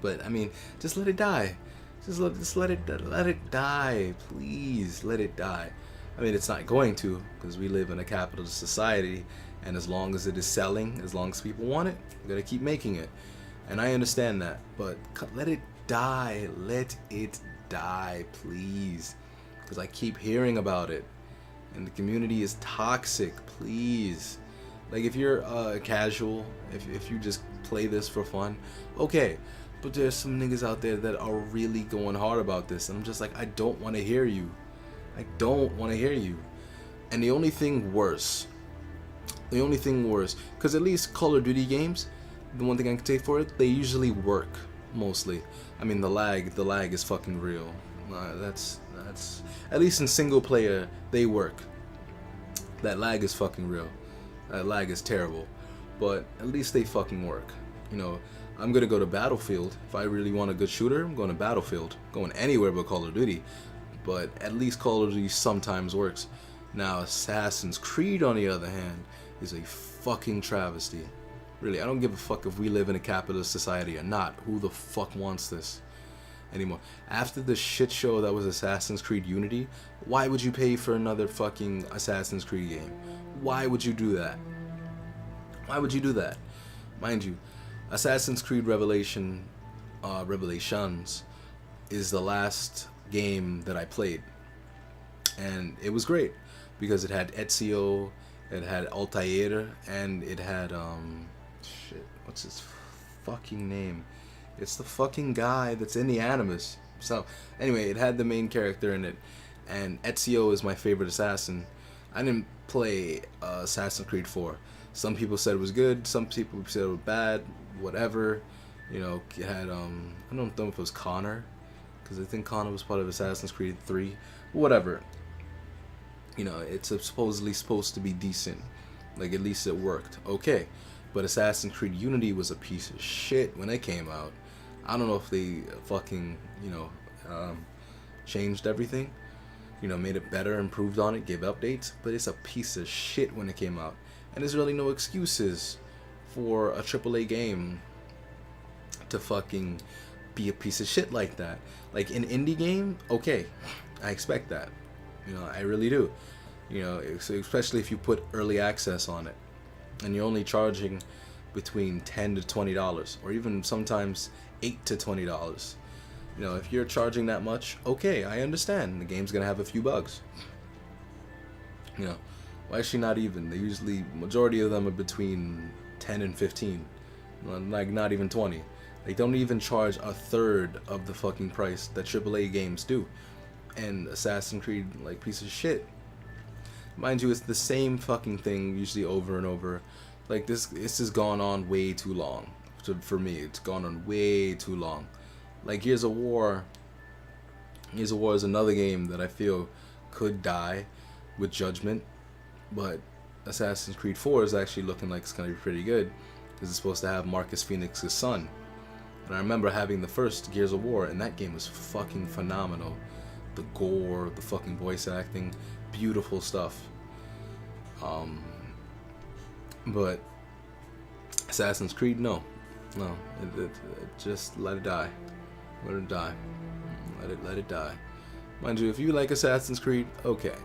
But I mean, just let it die. Just let it die, please. Let it die. I mean, it's not going to, because we live in a capitalist society, and as long as it is selling, as long as people want it, we gotta keep making it. And I understand that, but let it die. Let it die, please. Because I keep hearing about it, and the community is toxic. Please. Like, if you're casual, if you just play this for fun, okay. But there's some niggas out there that are really going hard about this, and I'm just like, I don't want to hear you. I don't want to hear you. And the only thing worse, because at least Call of Duty games, the one thing I can take for it, they usually work, mostly. I mean, the lag is fucking real. That's at least in single player, they work. That lag is fucking real. That lag is terrible. But at least they fucking work. You know, I'm gonna go to Battlefield. If I really want a good shooter, I'm going to Battlefield. Going anywhere but Call of Duty. But at least Call of Duty sometimes works. Now, Assassin's Creed, on the other hand, is a fucking travesty. Really, I don't give a fuck if we live in a capitalist society or not. Who the fuck wants this anymore? After the shit show that was Assassin's Creed Unity, why would you pay for another fucking Assassin's Creed game? Why would you do that? Why would you do that? Mind you, Assassin's Creed Revelations is the last game that I played, and it was great because it had Ezio, it had Altair, and it had shit, what's his fucking name? It's the fucking guy that's in the Animus. So anyway, it had the main character in it, and Ezio is my favorite assassin. I didn't play Assassin's Creed 4. Some people said it was good, some people said it was bad, whatever. You know, it had I don't know if it was Connor, because I think Connor was part of Assassin's Creed 3. Whatever. You know, it's supposedly supposed to be decent. Like, at least it worked. Okay. But Assassin's Creed Unity was a piece of shit when it came out. I don't know if they fucking, you know, changed everything. You know, made it better, improved on it, gave updates. But it's a piece of shit when it came out. And there's really no excuses for a AAA game to fucking be a piece of shit like that. Like, an indie game, okay, I expect that. You know, I really do. You know, especially if you put early access on it, and you're only charging between $10 to $20, or even sometimes $8 to $20. You know, if you're charging that much, okay, I understand. The game's gonna have a few bugs. You know, well, actually not even. They usually, majority of them are between 10 and 15, like not even 20. They don't even charge a third of the fucking price that AAA games do. And Assassin's Creed, like, piece of shit. Mind you, it's the same fucking thing usually over and over. Like, this has gone on way too long. For me, it's gone on way too long. Like, Gears of War is another game that I feel could die with Judgment, but Assassin's Creed 4 is actually looking like it's gonna be pretty good, because it's supposed to have Marcus Phoenix's son. And I remember having the first Gears of War, and that game was fucking phenomenal. The gore, the fucking voice acting, beautiful stuff. But Assassin's Creed, no, it just let it die. Let it die. Let it die. Mind you, if you like Assassin's Creed, okay.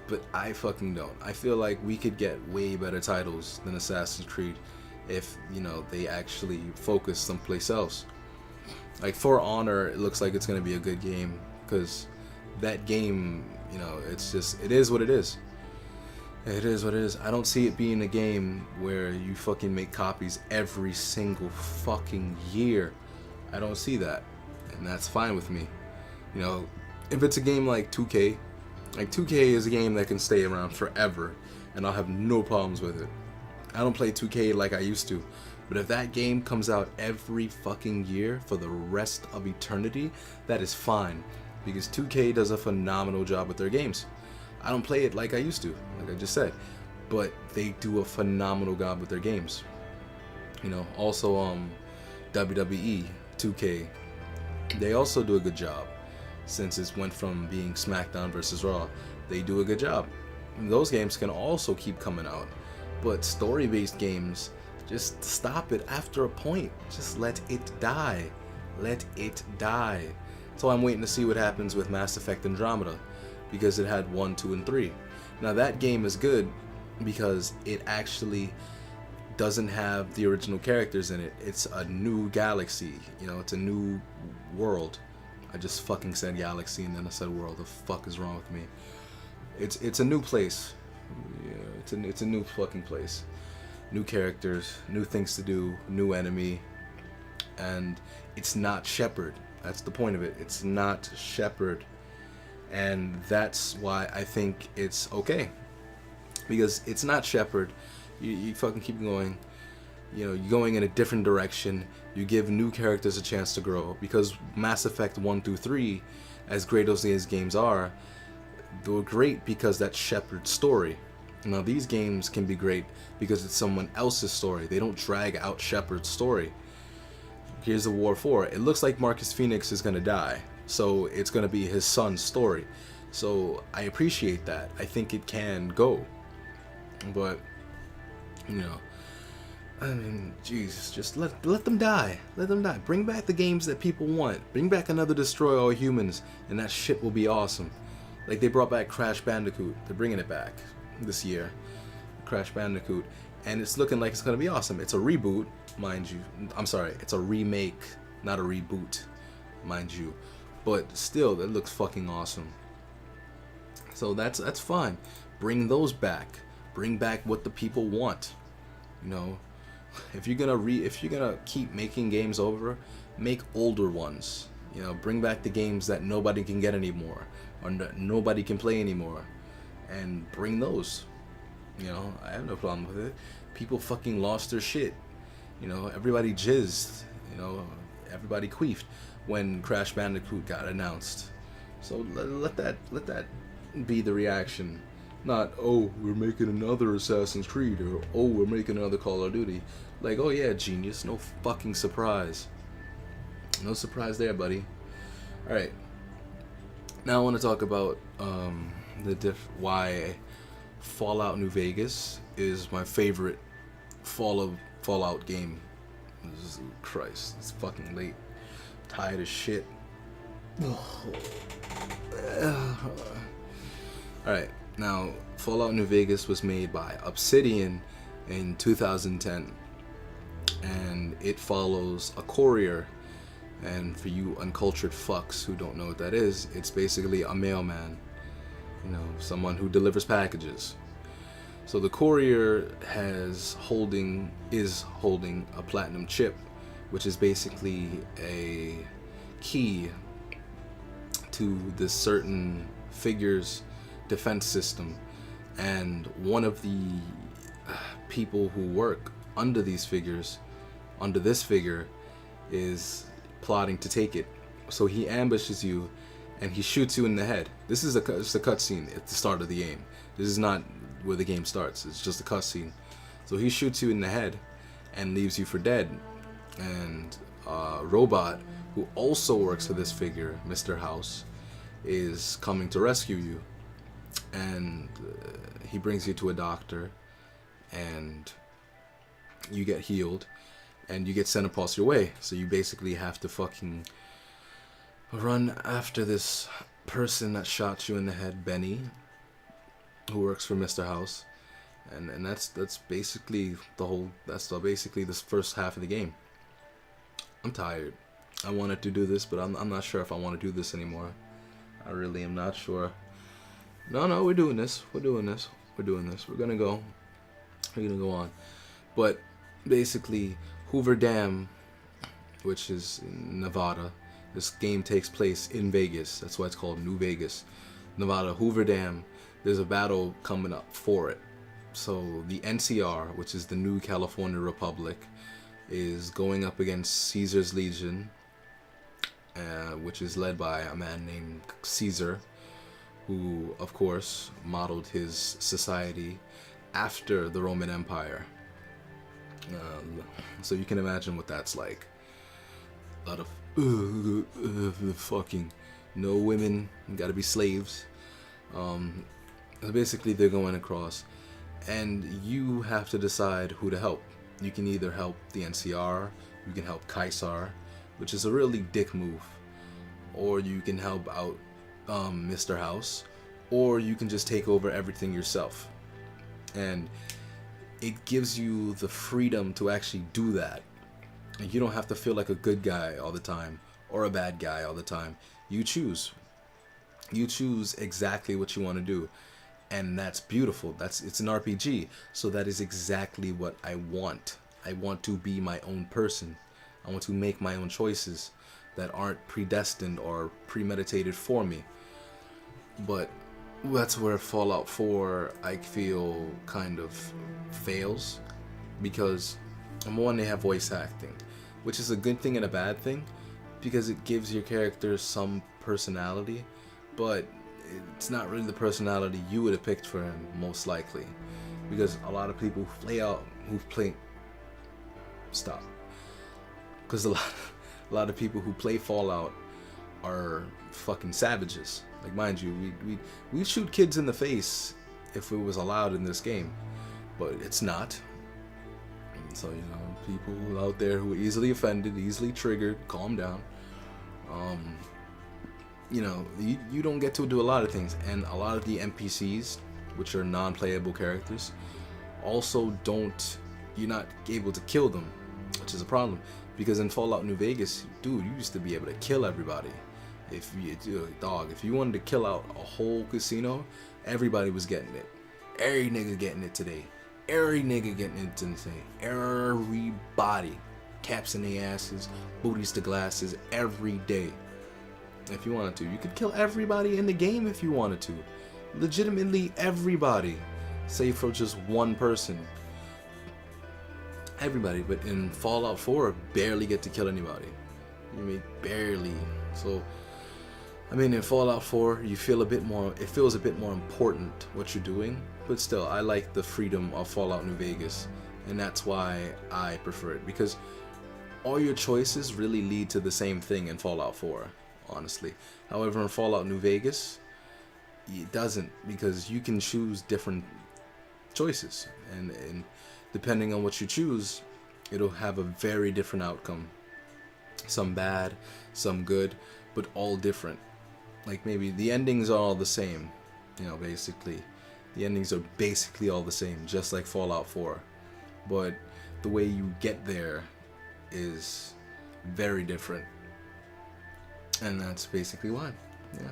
But I fucking don't. I feel like we could get way better titles than Assassin's Creed if, you know, they actually focus someplace else. Like, For Honor, it looks like it's going to be a good game, because that game, you know, it's just, it is what it is. It is what it is. I don't see it being a game where you fucking make copies every single fucking year. I don't see that. And that's fine with me. You know, if it's a game like 2K, like 2K is a game that can stay around forever, and I'll have no problems with it. I don't play 2K like I used to. But if that game comes out every fucking year for the rest of eternity, that is fine. Because 2K does a phenomenal job with their games. I don't play it like I used to, like I just said. but they do a phenomenal job with their games. You know, also WWE 2K, they also do a good job. Since it went from being SmackDown versus Raw, they do a good job. And those games can also keep coming out, but story-based games, just stop it after a point. Just let it die. Let it die. So I'm waiting to see what happens with Mass Effect Andromeda, because it had 1, 2, and 3. Now that game is good because it actually doesn't have the original characters in it. It's a new galaxy, you know, it's a new world. I just fucking said galaxy and then I said world. The fuck is wrong with me? It's a new place. Yeah, it's a new fucking place. New characters, new things to do, new enemy, and it's not Shepard. That's the point of it. It's not Shepard, and that's why I think it's okay, because it's not Shepard. You fucking keep going. You know, you're going in a different direction. You give new characters a chance to grow, because Mass Effect 1 through 3, as great as these games are, they were great because that's Shepard's story. Now these games can be great because it's someone else's story. They don't drag out Shepard's story. Here's a War 4. It looks like Marcus Phoenix is gonna die, so it's gonna be his son's story. So I appreciate that. I think it can go, but you know, I mean, Jesus, just let them die. Let them die. Bring back the games that people want. Bring back another Destroy All Humans, and that shit will be awesome. Like they brought back Crash Bandicoot. They're bringing it back this year. Crash Bandicoot. And it's looking like it's going to be awesome. It's a reboot, mind you. I'm sorry, it's a remake, not a reboot, mind you. But still, it looks fucking awesome. So that's fine. Bring those back. Bring back what the people want. You know, if you're gonna keep making games over, make older ones. You know, bring back the games that nobody can get anymore, or nobody can play anymore, and bring those. You know, I have no problem with it. People fucking lost their shit. You know, everybody jizzed. You know, everybody queefed when Crash Bandicoot got announced. So let that be the reaction. Not, oh, we're making another Assassin's Creed, or oh, we're making another Call of Duty. Like, oh yeah, genius. No fucking surprise. No surprise there, buddy. Alright. Now I want to talk about why Fallout New Vegas is my favorite Fallout game. Christ, it's fucking late. Tired as shit. Alright, now Fallout New Vegas was made by Obsidian in 2010, and it follows a courier. And for you uncultured fucks who don't know what that is, it's basically a mailman. You know, someone who delivers packages. So the courier is holding a platinum chip, which is basically a key to this certain figure's defense system. And one of the people who work under this figure, is plotting to take it. So he ambushes you and he shoots you in the head. This is just a cutscene at the start of the game. This is not where the game starts. It's just a cutscene. So he shoots you in the head and leaves you for dead. And a robot who also works for this figure, Mr. House, is coming to rescue you. And he brings you to a doctor, and you get healed, and you get sent across your way. So you basically have to fucking run after this person that shot you in the head, Benny, who works for Mr. House, and that's basically basically this first half of the game. I'm tired. I wanted to do this, but I'm not sure if I want to do this anymore. I really am not sure. No, we're doing this. We're doing this. We're gonna go on. But basically, Hoover Dam, which is in Nevada. This game takes place in Vegas. That's why it's called New Vegas, Nevada. Hoover Dam. There's a battle coming up for it. So the NCR, which is the New California Republic, is going up against Caesar's Legion, which is led by a man named Caesar, who, of course, modeled his society after the Roman Empire. So you can imagine what that's like. A lot of fucking no women, gotta be slaves. Basically, they're going across, and you have to decide who to help. You can either help the NCR, you can help Caesar, which is a really dick move, or you can help out Mr. House, or you can just take over everything yourself. And it gives you the freedom to actually do that. And you don't have to feel like a good guy all the time or a bad guy all the time. You choose. You choose exactly what you want to do. And that's beautiful. It's an RPG. So that is exactly what I want. I want to be my own person. I want to make my own choices that aren't predestined or premeditated for me. But that's where Fallout 4, I feel, kind of fails. Because, number one, they have voice acting, which is a good thing and a bad thing, because it gives your character some personality, but it's not really the personality you would have picked for him, most likely. Because a lot of people who people who play Fallout are fucking savages. Like, mind you, we shoot kids in the face if it was allowed in this game, but it's not. And so, people out there who are easily offended, easily triggered, calm down. You don't get to do a lot of things, and a lot of the NPCs, which are non-playable characters, also you're not able to kill them, which is a problem, because in Fallout New Vegas, dude, you used to be able to kill everybody. If you wanted to kill out a whole casino, everybody was getting it. Every nigga getting it today. Every nigga getting it today. Everybody. Caps in their asses, booties to glasses, every day. If you wanted to. You could kill everybody in the game if you wanted to. Legitimately everybody. Save for just one person. Everybody. But in Fallout 4, barely get to kill anybody. You mean barely. So, in Fallout 4, it feels a bit more important what you're doing. But still, I like the freedom of Fallout New Vegas. And that's why I prefer it. Because all your choices really lead to the same thing in Fallout 4, honestly. However, in Fallout New Vegas, it doesn't, because you can choose different choices. And depending on what you choose, it'll have a very different outcome. Some bad, some good, but all different. Like, maybe the endings are all the same, basically. The endings are basically all the same, just like Fallout 4. But the way you get there is very different. And that's basically why. Yeah,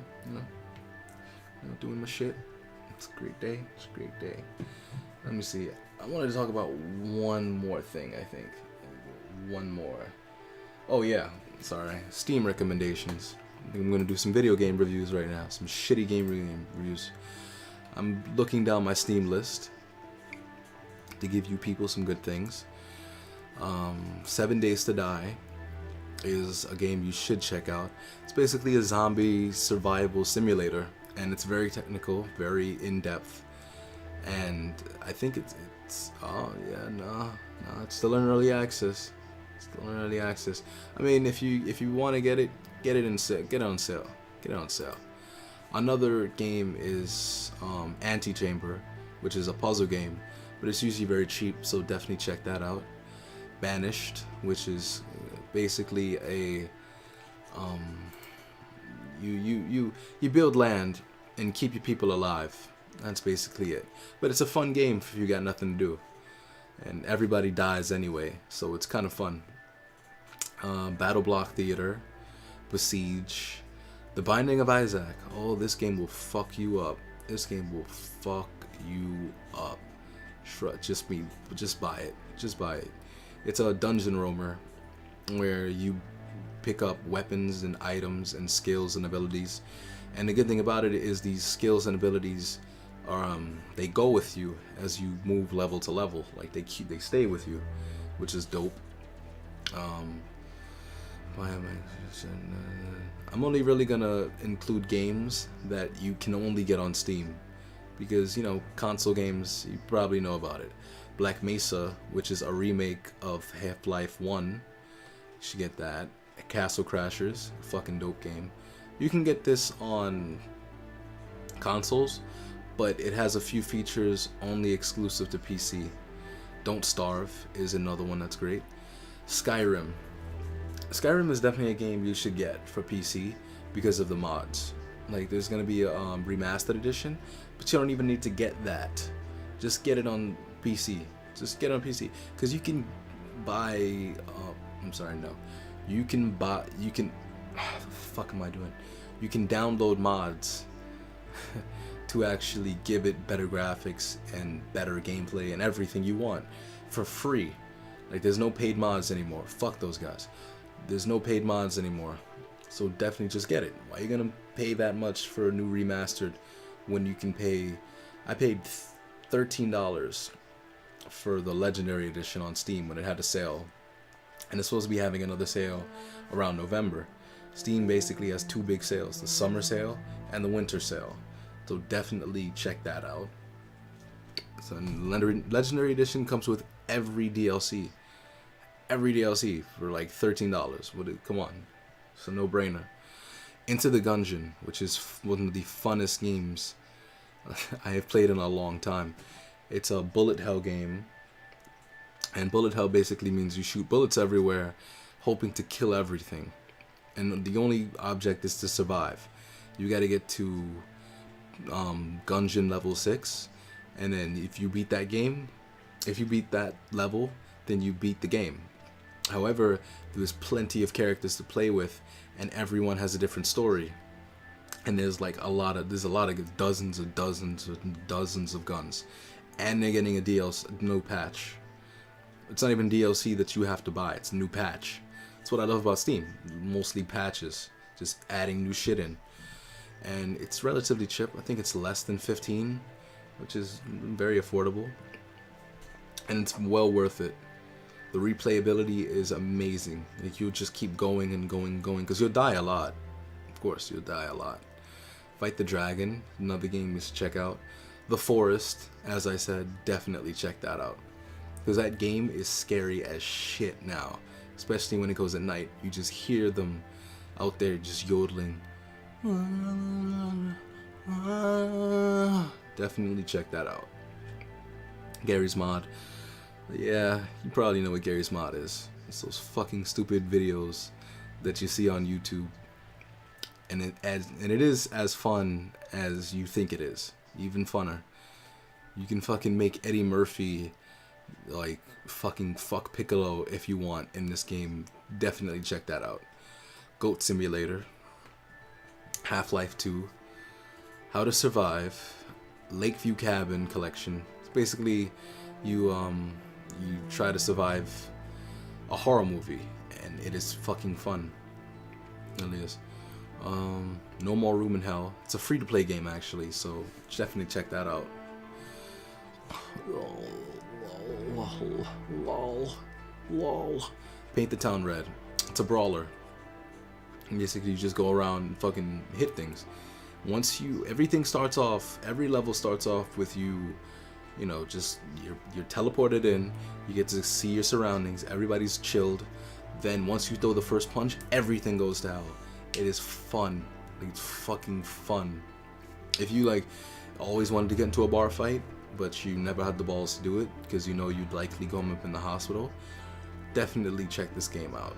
doing my shit. It's a great day. It's a great day. Let me see. I wanted to talk about one more thing, I think. One more. Oh, yeah. Sorry. Steam recommendations. I think I'm going to do some video game reviews right now. Some shitty game reviews. I'm looking down my Steam list to give you people some good things. 7 Days to Die is a game you should check out. It's basically a zombie survival simulator, and it's very technical, very in-depth, and I think it's still in early access. Still in early access. If you want to get it on sale. Get it on sale. Another game is Antechamber, which is a puzzle game, but it's usually very cheap, so definitely check that out. Banished, which is basically a you build land and keep your people alive. That's basically it. But it's a fun game if you got nothing to do, and everybody dies anyway, so it's kind of fun. Battle Block Theater, Besiege, The Binding of Isaac. Oh, this game will fuck you up. This game will fuck you up. Just buy it. Just buy it. It's a dungeon roamer where you pick up weapons and items and skills and abilities. And the good thing about it is these skills and abilities are they go with you as you move level to level. Like they stay with you, which is dope. I'm only really gonna include games that you can only get on Steam, because, you know, console games, you probably know about it. Black Mesa, which is a remake of Half-Life 1, you should get that. Castle Crashers, fucking dope game. You can get this on consoles, but it has a few features only exclusive to PC. Don't Starve is another one that's great. Skyrim. Skyrim is definitely a game you should get for PC because of the mods. Like, there's gonna be a remastered edition, but you don't even need to get that. Just get it on PC. Just get it on PC, because you can buy. I'm sorry, no. You can buy. You can. What the fuck am I doing? You can download mods to actually give it better graphics and better gameplay and everything you want for free. Like, there's no paid mods anymore. Fuck those guys. There's no paid mods anymore. So definitely just get it. Why are you gonna pay that much for a new remastered when you can pay? I paid $13 for the Legendary Edition on Steam when it had a sale, and it's supposed to be having another sale around November. Steam basically has two big sales: the summer sale and the winter sale. So definitely check that out. So Legendary Edition comes with every DLC. Every DLC for like $13. Come on. It's a no-brainer. Into the Gungeon, which is one of the funnest games I have played in a long time. It's a bullet hell game. And bullet hell basically means you shoot bullets everywhere, hoping to kill everything. And the only object is to survive. You gotta get to Gungeon level 6. And then if you beat that game, if you beat that level, then you beat the game. However, there's plenty of characters to play with, and everyone has a different story. And there's a lot of dozens of guns, and they're getting a DLC, no patch. It's not even DLC that you have to buy; it's a new patch. That's what I love about Steam. Mostly patches, just adding new shit in, and it's relatively cheap. I think it's less than 15, which is very affordable, and it's well worth it. The replayability is amazing. Like, you'll just keep going and going, because you'll die a lot. Of course, you'll die a lot. Fight the Dragon, another game you should check out. The Forest, as I said, definitely check that out, because that game is scary as shit now, especially when it goes at night. You just hear them out there just yodeling. Definitely check that out. Gary's Mod. Yeah, you probably know what Gary's Mod is. It's those fucking stupid videos that you see on YouTube, and it is as fun as you think it is. Even funner. You can fucking make Eddie Murphy like fucking fuck Piccolo if you want in this game. Definitely check that out. Goat Simulator, Half-Life 2, How to Survive, Lakeview Cabin Collection. It's basically you try to survive a horror movie, and it is fucking fun. It really is. No More Room in Hell. It's a free-to-play game, actually, so definitely check that out. Lol. Paint the Town Red. It's a brawler. And basically, you just go around and fucking hit things. Every level starts off with you know, just you're teleported in. You get to see your surroundings. Everybody's chilled. Then once you throw the first punch, everything goes to hell. It is fun. It's fucking fun. If you always wanted to get into a bar fight, but you never had the balls to do it because you know you'd likely go up in the hospital, definitely check this game out.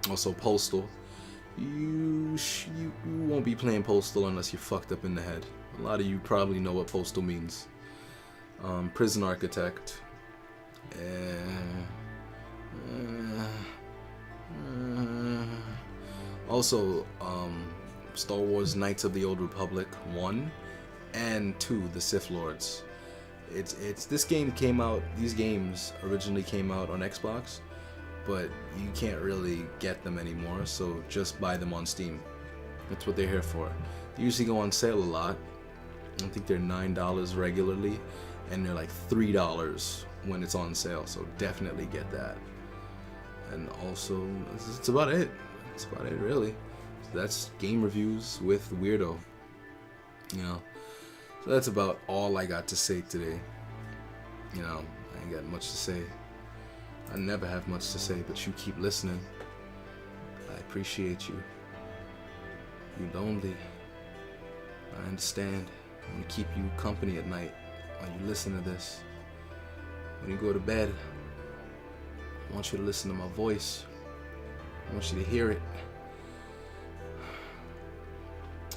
Also, Postal. You won't be playing Postal unless you're fucked up in the head. A lot of you probably know what Postal means. Prison Architect. Also, Star Wars Knights of the Old Republic 1 and 2, The Sith Lords. This game came out. These games originally came out on Xbox, but you can't really get them anymore. So just buy them on Steam. That's what they're here for. They usually go on sale a lot. I think they're $9 regularly, and they're like $3 when it's on sale. So definitely get that. And also, that's about it. That's about it, really. So that's game reviews with Weirdo. You know, So that's about all I got to say today. You know, I ain't got much to say. I never have much to say, but you keep listening. I appreciate you. You lonely. I understand. I want to keep you company at night while you listen to this. When you go to bed, I want you to listen to my voice. I want you to hear it.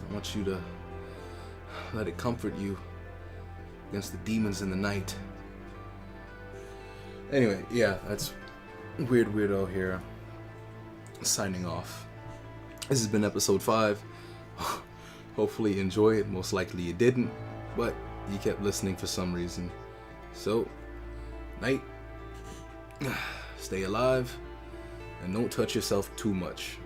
I want you to let it comfort you against the demons in the night. Anyway, yeah, that's Weird Weirdo here, signing off. This has been episode 5. Hopefully you enjoy it. Most likely you didn't, but you kept listening for some reason. So, night. Stay alive, and don't touch yourself too much.